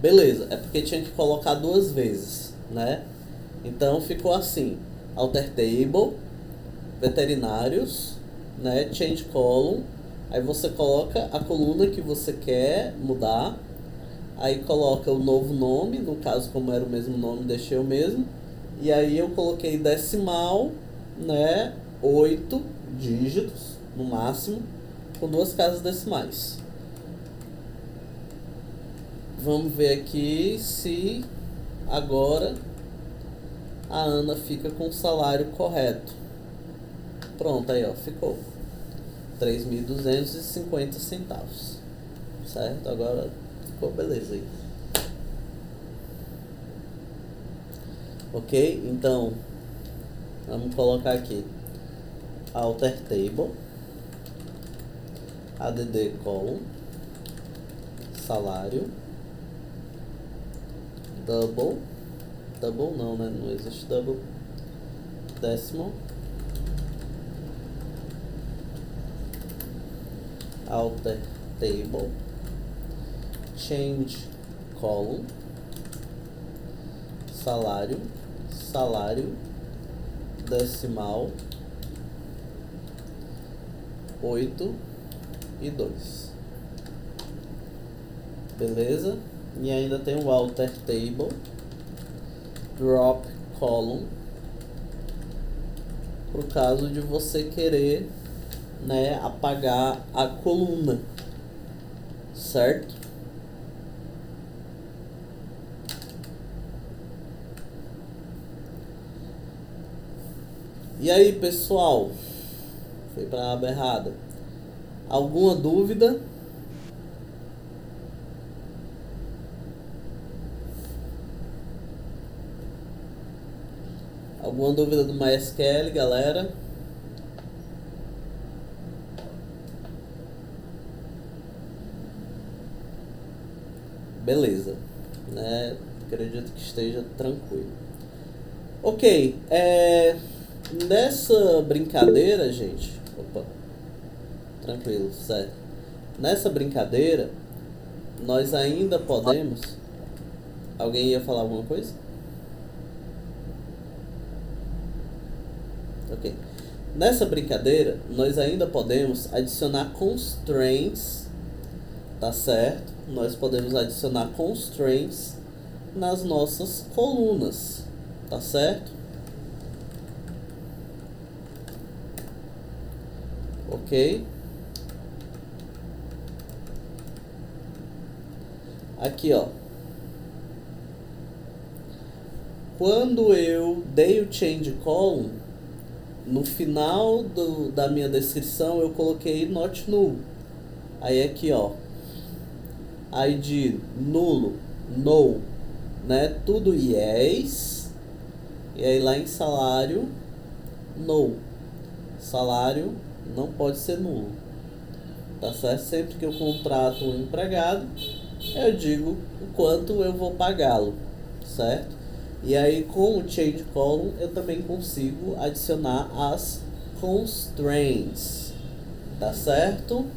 beleza, é porque tinha que colocar duas vezes, né, então ficou assim, alter table, veterinários, né, change column, aí você coloca a coluna que você quer mudar, aí coloca o novo nome, no caso como era o mesmo nome, deixei o mesmo, e aí eu coloquei decimal, né, 8 dígitos no máximo, com 2 casas decimais. Vamos ver aqui se agora a Ana fica com o salário correto. Pronto, aí ó, ficou 3.250 centavos, certo? Agora ficou beleza aí. Ok, então vamos colocar aqui alter table, add column, salário, double não, né? Não existe double, decimal, alter table, change column, salário, decimal, 8 e 2. Beleza? E ainda tem o alter table, drop column, pro caso de você querer, né, apagar a coluna, certo? E aí, pessoal, foi para a aba errada. Alguma dúvida? Alguma dúvida do MySQL, galera? Beleza, né? Acredito que esteja tranquilo. Ok, nessa brincadeira, gente... Opa, tranquilo, certo. Nessa brincadeira, nós ainda podemos... Alguém ia falar alguma coisa? Ok. Nessa brincadeira, nós ainda podemos adicionar constraints, tá certo? Nós podemos adicionar constraints nas nossas colunas, tá certo? Ok? Aqui, ó. Quando eu dei o change column, no final da minha descrição eu coloquei not null. Aí aqui, ó, ID nulo, no, né? Tudo yes. E aí lá em salário, no. Salário não pode ser nulo. Tá certo? Sempre que eu contrato um empregado, eu digo o quanto eu vou pagá-lo, certo? E aí com o change column eu também consigo adicionar as constraints, tá certo?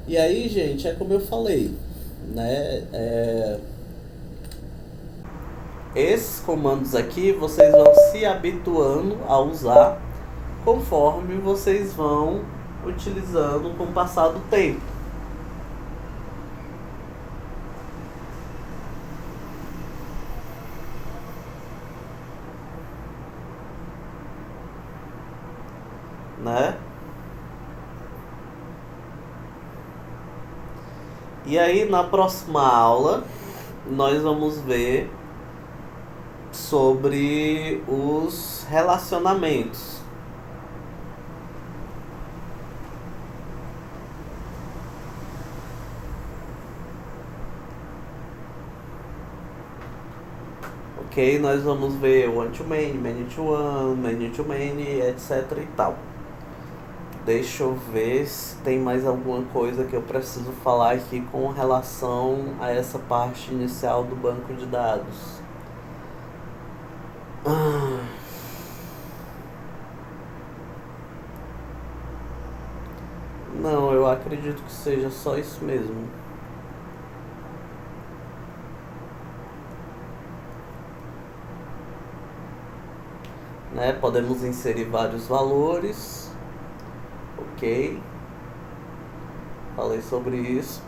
E aí, gente, é como eu falei, né? Esses comandos aqui vocês vão se habituando a usar conforme vocês vão utilizando com o passar do tempo. Né? E aí na próxima aula nós vamos ver sobre os relacionamentos. Ok, nós vamos ver one to many, many to one, many to many, etc e tal. Deixa eu ver se tem mais alguma coisa que eu preciso falar aqui com relação a essa parte inicial do banco de dados. Não, eu acredito que seja só isso mesmo. Né? Podemos inserir vários valores. Ok. Falei sobre isso.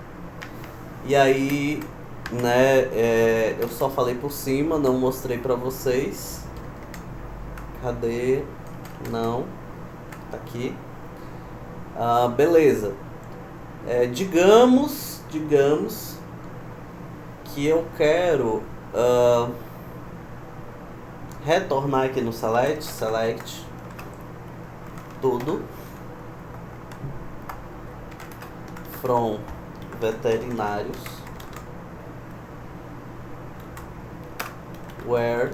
E aí, né, eu só falei por cima, não mostrei pra vocês. Cadê? Não. Tá aqui. Beleza. Digamos que eu quero retornar aqui no select tudo from veterinários where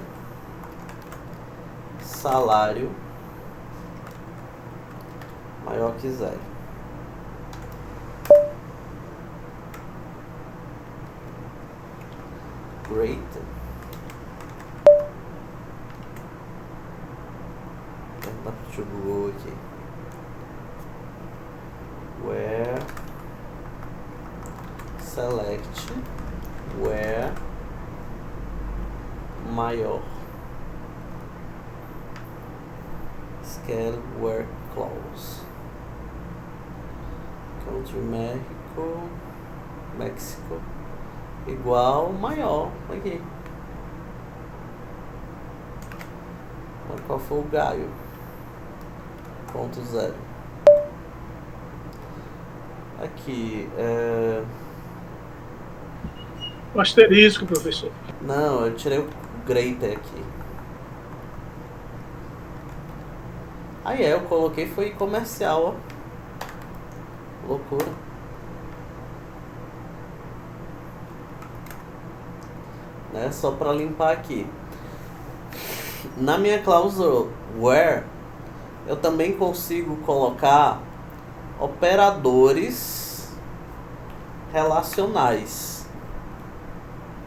salário maior que 0. Great. Deixa eu Google aqui. Where select where maior scale where close country México igual maior aqui. Qual foi o Gaio? Ponto 0. Aqui O asterisco, professor. não, eu tirei o greater aqui. Aí eu coloquei foi comercial, ó. Loucura. Né? Só para limpar aqui. Na minha cláusula where eu também consigo colocar operadores relacionais.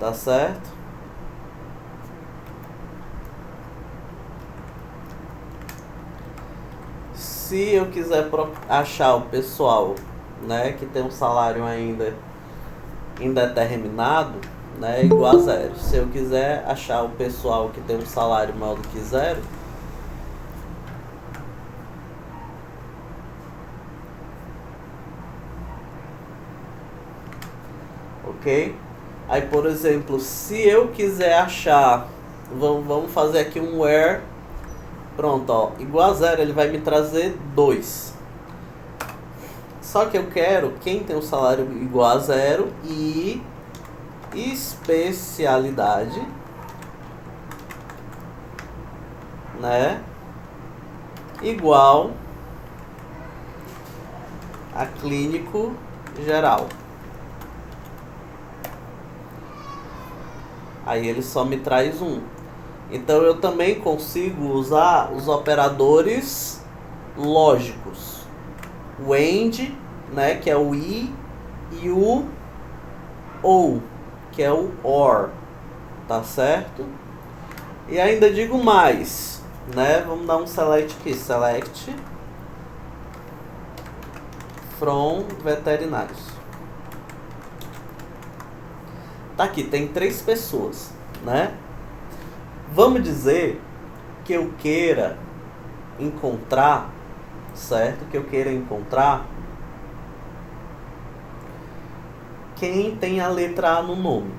Tá certo? Se eu quiser achar o pessoal, né, que tem um salário ainda indeterminado, né, igual a 0. Se eu quiser achar o pessoal que tem um salário maior do que 0, ok? Aí, por exemplo, se eu quiser achar, vamos fazer aqui um where, pronto, ó, igual a 0, ele vai me trazer 2. Só que eu quero quem tem um salário igual a 0 e especialidade, né, igual a clínico geral. Aí ele só me traz 1. Então eu também consigo usar os operadores lógicos. O AND, né, que é o I, e o OU, que é o OR. Tá certo? E ainda digo mais, né? Vamos dar um select aqui, select from veterinários. Tá aqui, tem 3 pessoas, né? Vamos dizer que eu queira encontrar, certo? Que eu queira encontrar quem tem a letra A no nome.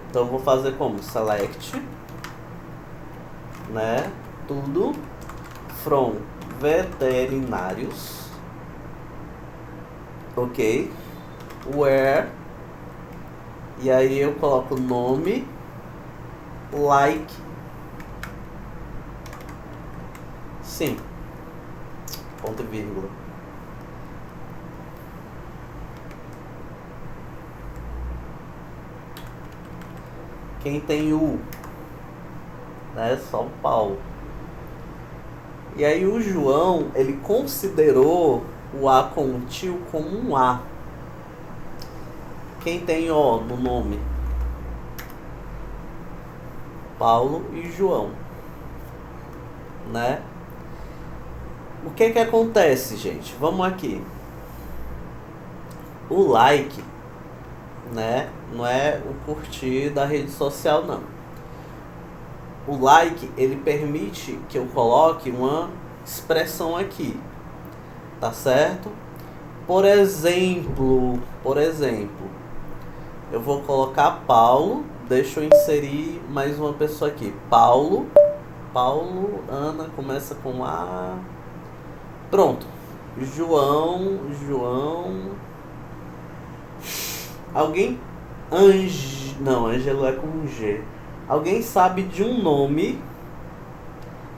Então eu vou fazer como? Select, né? Tudo from veterinários, ok? Where, e aí eu coloco nome like sim, ponto e vírgula. Quem tem o, né, São Paulo. E aí o João, ele considerou o A com o tio como um A. Quem tem O no nome? Paulo e João, né? O que acontece, gente? Vamos aqui. O like, né? Não é o curtir da rede social, não. O like, ele permite que eu coloque uma expressão aqui, tá certo? Por exemplo, eu vou colocar Paulo, deixa eu inserir mais uma pessoa aqui. Paulo, Ana, começa com A. Pronto. João. Alguém? Não, Ângelo é com G. Alguém sabe de um nome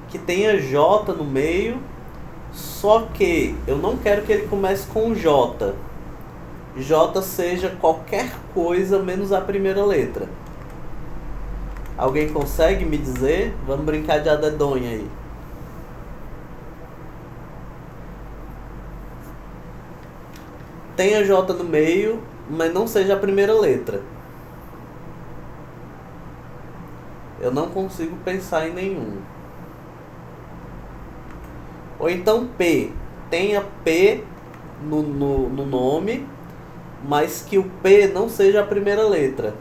que tenha J no meio, só que eu não quero que ele comece com J. J seja qualquer coisa menos a primeira letra. Alguém consegue me dizer? Vamos brincar de adedonha aí. Tenha J no meio, mas não seja a primeira letra. Eu não consigo pensar em nenhum. Ou então P. Tenha P no nome, mas que o P não seja a primeira letra.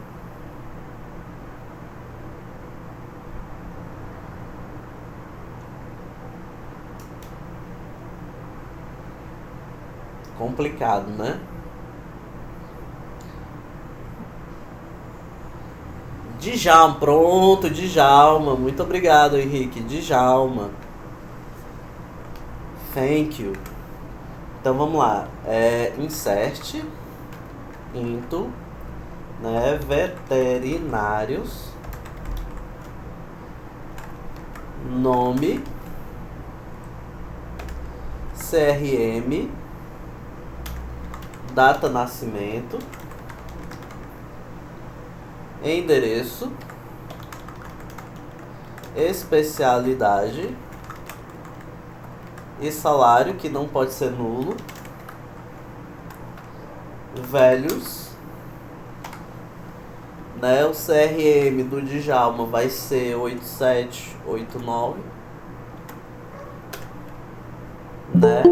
Complicado, né? Djalma, pronto, Djalma. Muito obrigado, Henrique. Djalma. Thank you. Então vamos lá. Insert into, né, veterinários, nome, CRM, data nascimento, endereço, especialidade e salário, que não pode ser nulo, velhos, né? O CRM do Djalma vai ser 8789, né?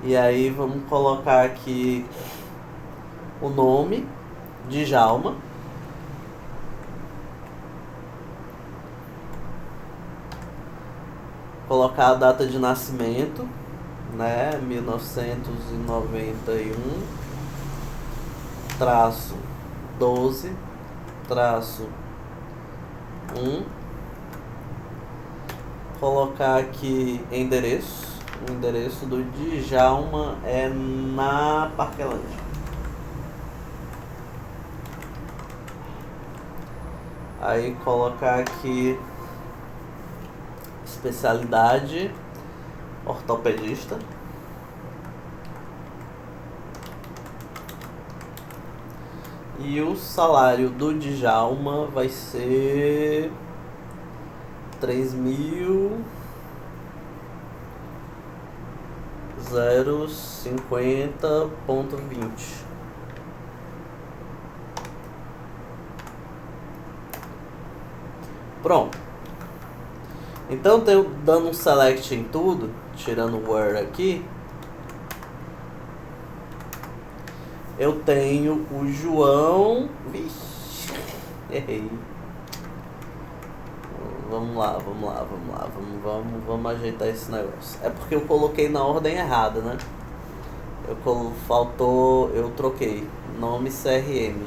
E aí vamos colocar aqui o nome, Djalma. Colocar a data de nascimento, né? 1991 -12 -1. Colocar aqui endereço. O endereço do Djalma é na Parquelândia. Aí colocar aqui especialidade ortopedista. E o salário do Djalma vai ser 3.050,20. Pronto. Então, dando um select em tudo, tirando o where aqui, eu tenho o João. Vixe, errei. Vamos lá. Vamos ajeitar esse negócio. É porque eu coloquei na ordem errada, né? Eu troquei. Nome CRM.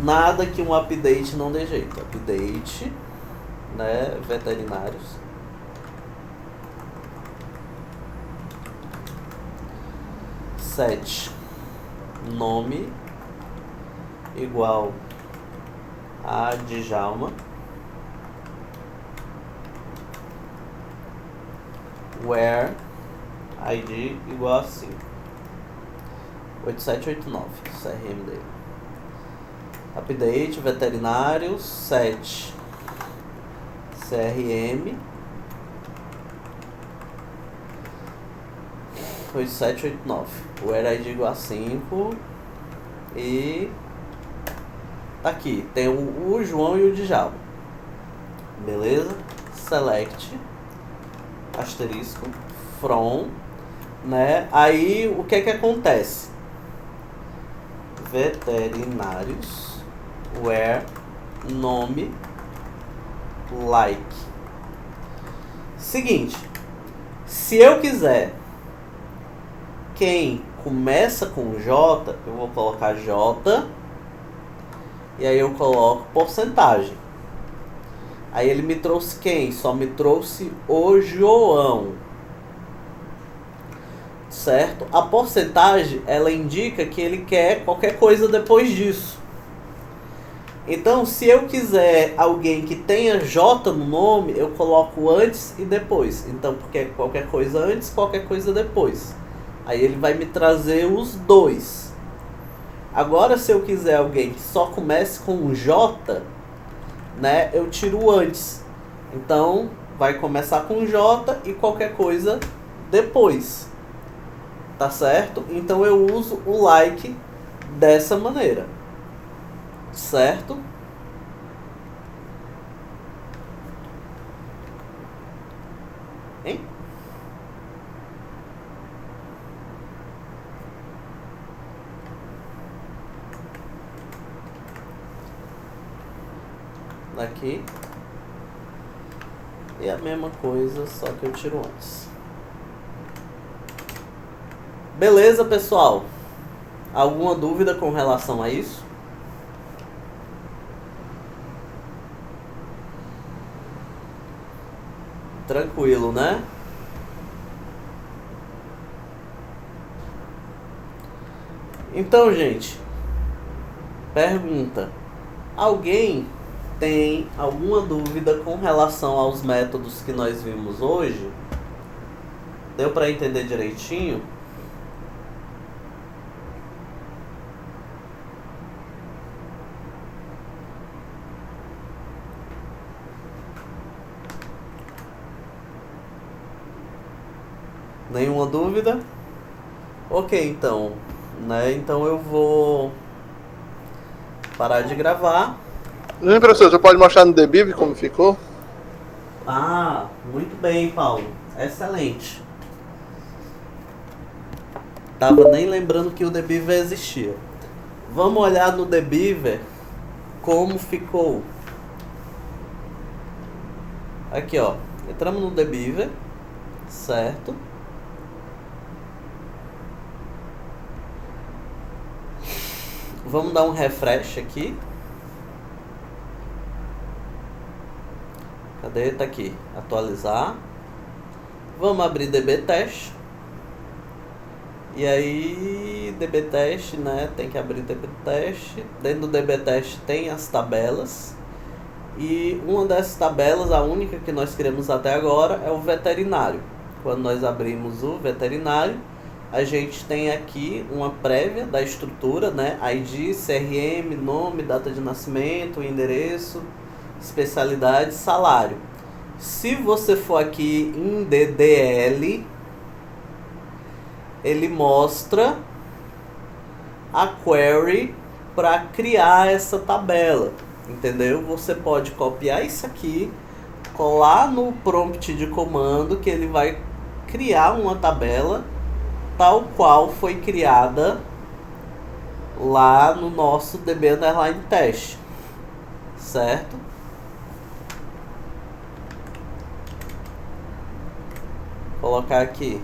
Nada que um update não dê jeito. Update, né? Veterinários. Set nome igual a Djalma. Where ID igual a 5. 8789, CRM dele. Update, veterinário, 7. CRM 8789. O ID igual a 5. E tá aqui, tem o João e o Djalma. Beleza? Select asterisco from, né? Aí o que acontece? Veterinários where nome like. Seguinte, se eu quiser quem começa com J, eu vou colocar J e aí eu coloco porcentagem. Aí ele me trouxe quem? Só me trouxe o João. Certo? A porcentagem, ela indica que ele quer qualquer coisa depois disso. Então, se eu quiser alguém que tenha J no nome, eu coloco antes e depois. Então, porque qualquer coisa antes, qualquer coisa depois. Aí ele vai me trazer os dois. Agora, se eu quiser alguém que só comece com J, né, eu tiro o antes. Então, vai começar com J e qualquer coisa depois. Tá certo? Então, eu uso o like dessa maneira. Certo? Hein? Daqui. E a mesma coisa, só que eu tiro antes. Beleza, pessoal? Alguma dúvida com relação a isso? Tranquilo, né? Então, gente, pergunta: alguém tem alguma dúvida com relação aos métodos que nós vimos hoje? Deu para entender direitinho? Nenhuma dúvida? Ok, então, né? Então eu vou parar de gravar. Não, professor, você pode mostrar no Debiv como ficou? Ah, muito bem, Paulo. Excelente. Tava nem lembrando que o Debiver existia. Vamos olhar no Debiver como ficou. Aqui, ó. Entramos no Debiver, certo? Vamos dar um refresh aqui. Cadê? Tá aqui. Atualizar. Vamos abrir DBTest. E aí, DBTest, né? Tem que abrir DBTest. Dentro do DBTest tem as tabelas. E uma dessas tabelas, a única que nós queremos até agora, é o veterinário. Quando nós abrimos o veterinário, a gente tem aqui uma prévia da estrutura, né? ID, CRM, nome, data de nascimento, endereço, especialidade, salário. Se você for aqui em DDL, ele mostra a query para criar essa tabela, entendeu? Você pode copiar isso aqui, colar no prompt de comando que ele vai criar uma tabela tal qual foi criada lá no nosso DB Underline Test, certo? Vou colocar aqui.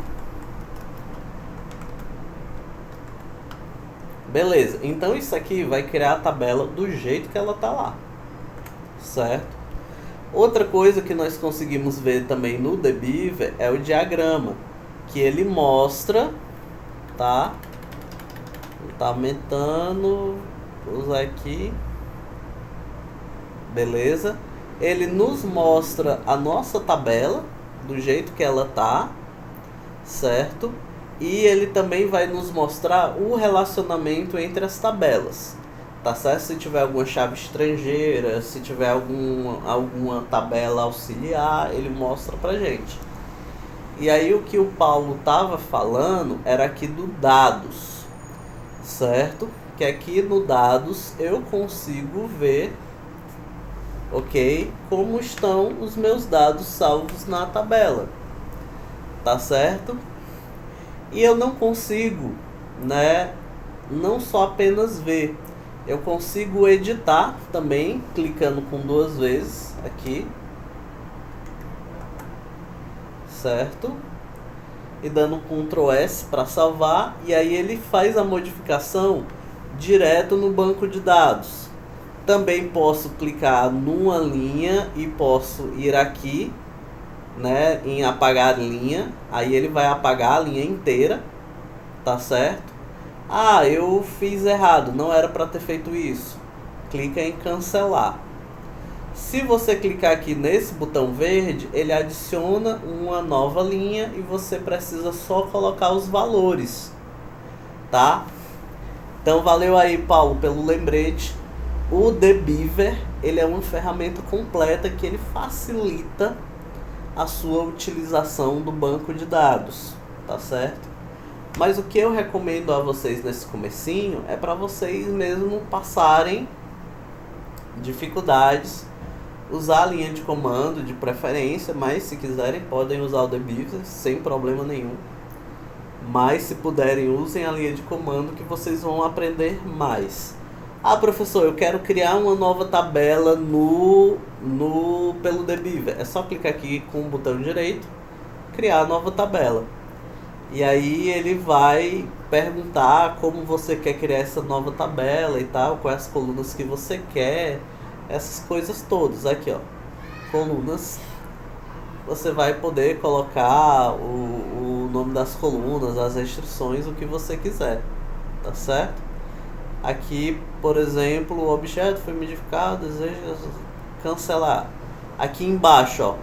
Beleza, então isso aqui vai criar a tabela do jeito que ela tá lá, certo? Outra coisa que nós conseguimos ver também no Debiver é o diagrama, que ele mostra, tá? Tá aumentando, vou usar aqui, beleza? Ele nos mostra a nossa tabela do jeito que ela tá, certo? E ele também vai nos mostrar o relacionamento entre as tabelas. tá certo? Se tiver alguma chave estrangeira, se tiver alguma tabela auxiliar, ele mostra pra gente. E aí o que o Paulo estava falando era aqui do dados, certo? Que aqui no dados eu consigo ver, ok, como estão os meus dados salvos na tabela, tá certo? E eu não consigo, né, não só apenas ver, eu consigo editar também, clicando com 2 vezes aqui, certo? E dando Ctrl S para salvar, e aí ele faz a modificação direto no banco de dados. Também posso clicar numa linha e posso ir aqui, né, em apagar linha, aí ele vai apagar a linha inteira, tá certo? Ah, eu fiz errado, não era para ter feito isso. Clica em cancelar. Se você clicar aqui nesse botão verde, ele adiciona uma nova linha e você precisa só colocar os valores, tá? Então valeu aí, Paulo, pelo lembrete. O TheBeaver, ele é uma ferramenta completa que ele facilita a sua utilização do banco de dados, tá certo? Mas o que eu recomendo a vocês nesse comecinho é para vocês mesmo passarem dificuldades, usar a linha de comando de preferência, mas se quiserem podem usar o TheBeaver sem problema nenhum. Mas se puderem, usem a linha de comando que vocês vão aprender mais. Ah, professor, eu quero criar uma nova tabela pelo TheBeaver. É só clicar aqui com o botão direito, criar nova tabela. E aí ele vai perguntar como você quer criar essa nova tabela e tal, quais as colunas que você quer, essas coisas todas. Aqui, ó, colunas. Você vai poder colocar o nome das colunas, as restrições, o que você quiser, tá certo? Aqui, por exemplo, o objeto foi modificado, deseja cancelar. Aqui embaixo, ó,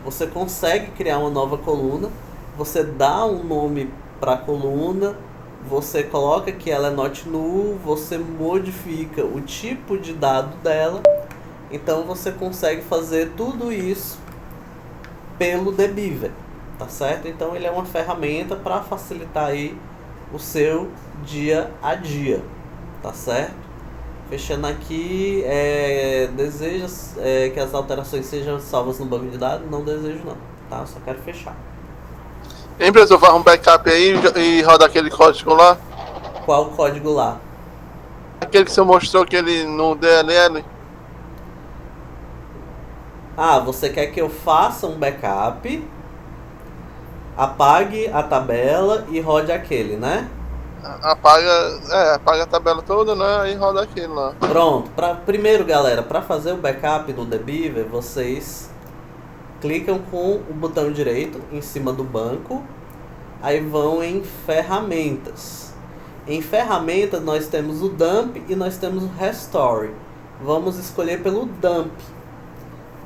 você consegue criar uma nova coluna. Você dá um nome para a coluna, você coloca que ela é not null, você modifica o tipo de dado dela. Então você consegue fazer tudo isso pelo TheBeaver, tá certo? Então ele é uma ferramenta para facilitar aí o seu dia a dia, tá certo? Fechando aqui, deseja que as alterações sejam salvas no banco de dados? Não desejo não, tá? Só quero fechar. Hein, professor, faz um backup aí e roda aquele código lá? Qual o código lá? Aquele que você mostrou que ele no DLL. Ah, você quer que eu faça um backup, apague a tabela e rode aquele, né? Apaga a tabela toda, né? Aí roda aquele lá. Pronto. Primeiro, galera, para fazer o backup do TheBeaver, vocês clicam com o botão direito em cima do banco, aí vão em ferramentas. Em ferramentas nós temos o dump e nós temos o restore. Vamos escolher pelo dump,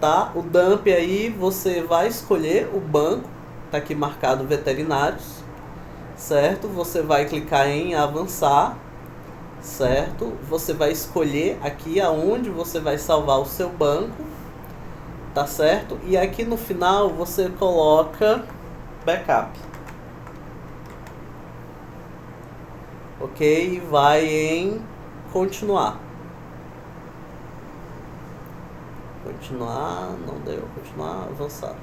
tá? O dump aí você vai escolher o banco, tá aqui marcado veterinários, certo? Você vai clicar em avançar, certo? Você vai escolher aqui aonde você vai salvar o seu banco, tá certo? E aqui no final você coloca backup, ok? E vai em continuar. Continuar, não deu. Continuar, avançar.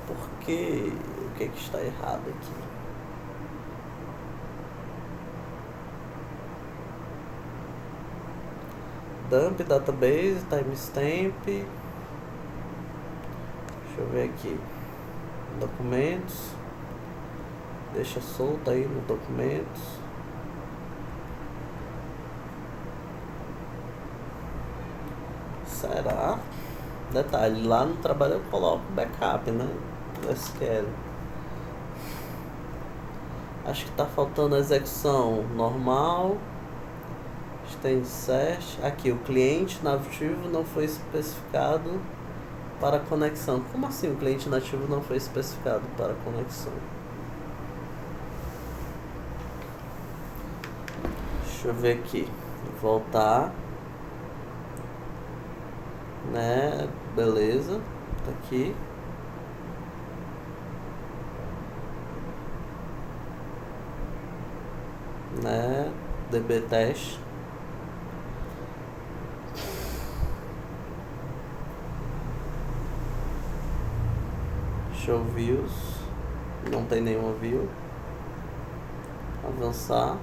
Por quê? O que está errado aqui? Dump, database, timestamp. Deixa eu ver aqui. Documentos. Deixa solto aí no documentos. Será? Detalhe, lá no trabalho eu coloco backup, né? SQL. Acho que tá faltando a execução normal. Tem search. Aqui, o cliente nativo não foi especificado para conexão. Como assim o cliente nativo não foi especificado para conexão? Deixa eu ver aqui. Voltar. Né? Beleza. Tá aqui. Né? DB teste. Show views. Não tem nenhuma view. Avançar.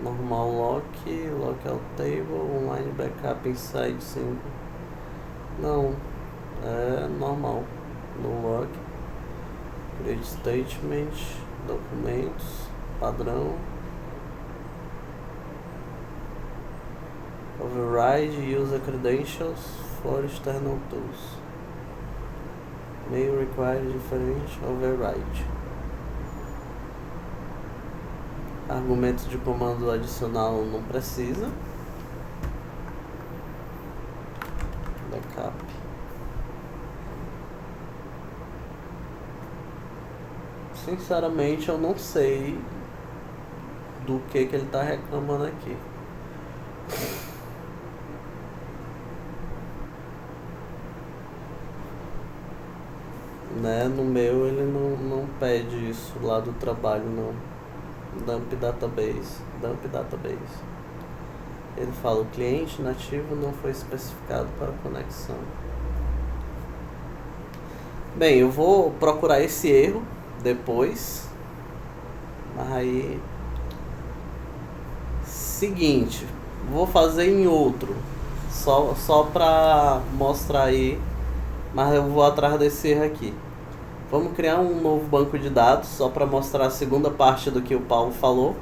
Normal lock. Lockout table. Online backup inside sim. Não. É normal. No lock. Create statement. Documentos. Padrão. Override user credentials for external tools. May require different override. Argumento de comando adicional não precisa. Backup. Sinceramente eu não sei do que ele tá reclamando aqui. Né? No meu ele não pede isso lá do trabalho não. Dump database. Ele fala o cliente nativo não foi especificado para conexão. Bem, eu vou procurar esse erro depois. Aí seguinte, vou fazer em outro. Só pra mostrar aí. Mas eu vou atrás desse erro aqui. Vamos criar um novo banco de dados só para mostrar a segunda parte do que o Paulo falou.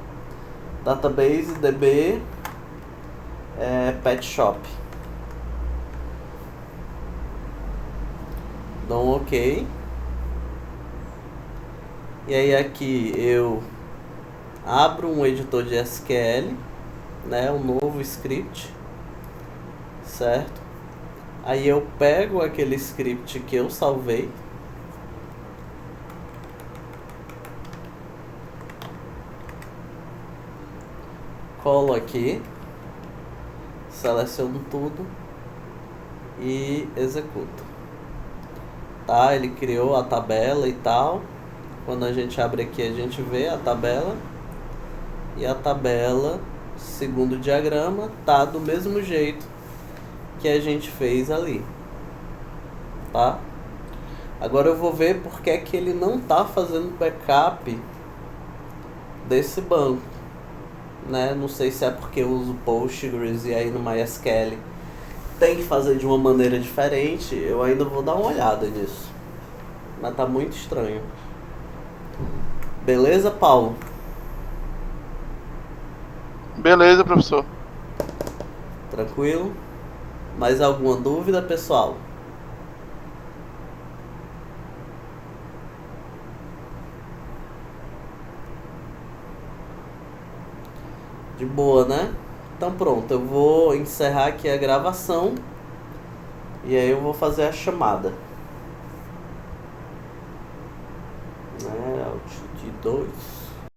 Database DB Pet Shop. Dou um OK. E aí aqui eu abro um editor de SQL, né, um novo script, certo? Aí eu pego aquele script que eu salvei. Colo aqui, seleciono tudo e executo. Tá, ele criou a tabela e tal. Quando a gente abre aqui a gente vê a tabela. E a tabela, segundo o diagrama, tá do mesmo jeito que a gente fez ali. Tá? Agora eu vou ver porque é que ele não tá fazendo backup desse banco. Né? Não sei se é porque eu uso Postgres e aí no MySQL tem que fazer de uma maneira diferente. Eu ainda vou dar uma olhada nisso. Mas tá muito estranho. Beleza, Paulo? Beleza, professor. Tranquilo? Mais alguma dúvida, pessoal? De boa, né? Então pronto, eu vou encerrar aqui a gravação e aí eu vou fazer a chamada. Alt de 2.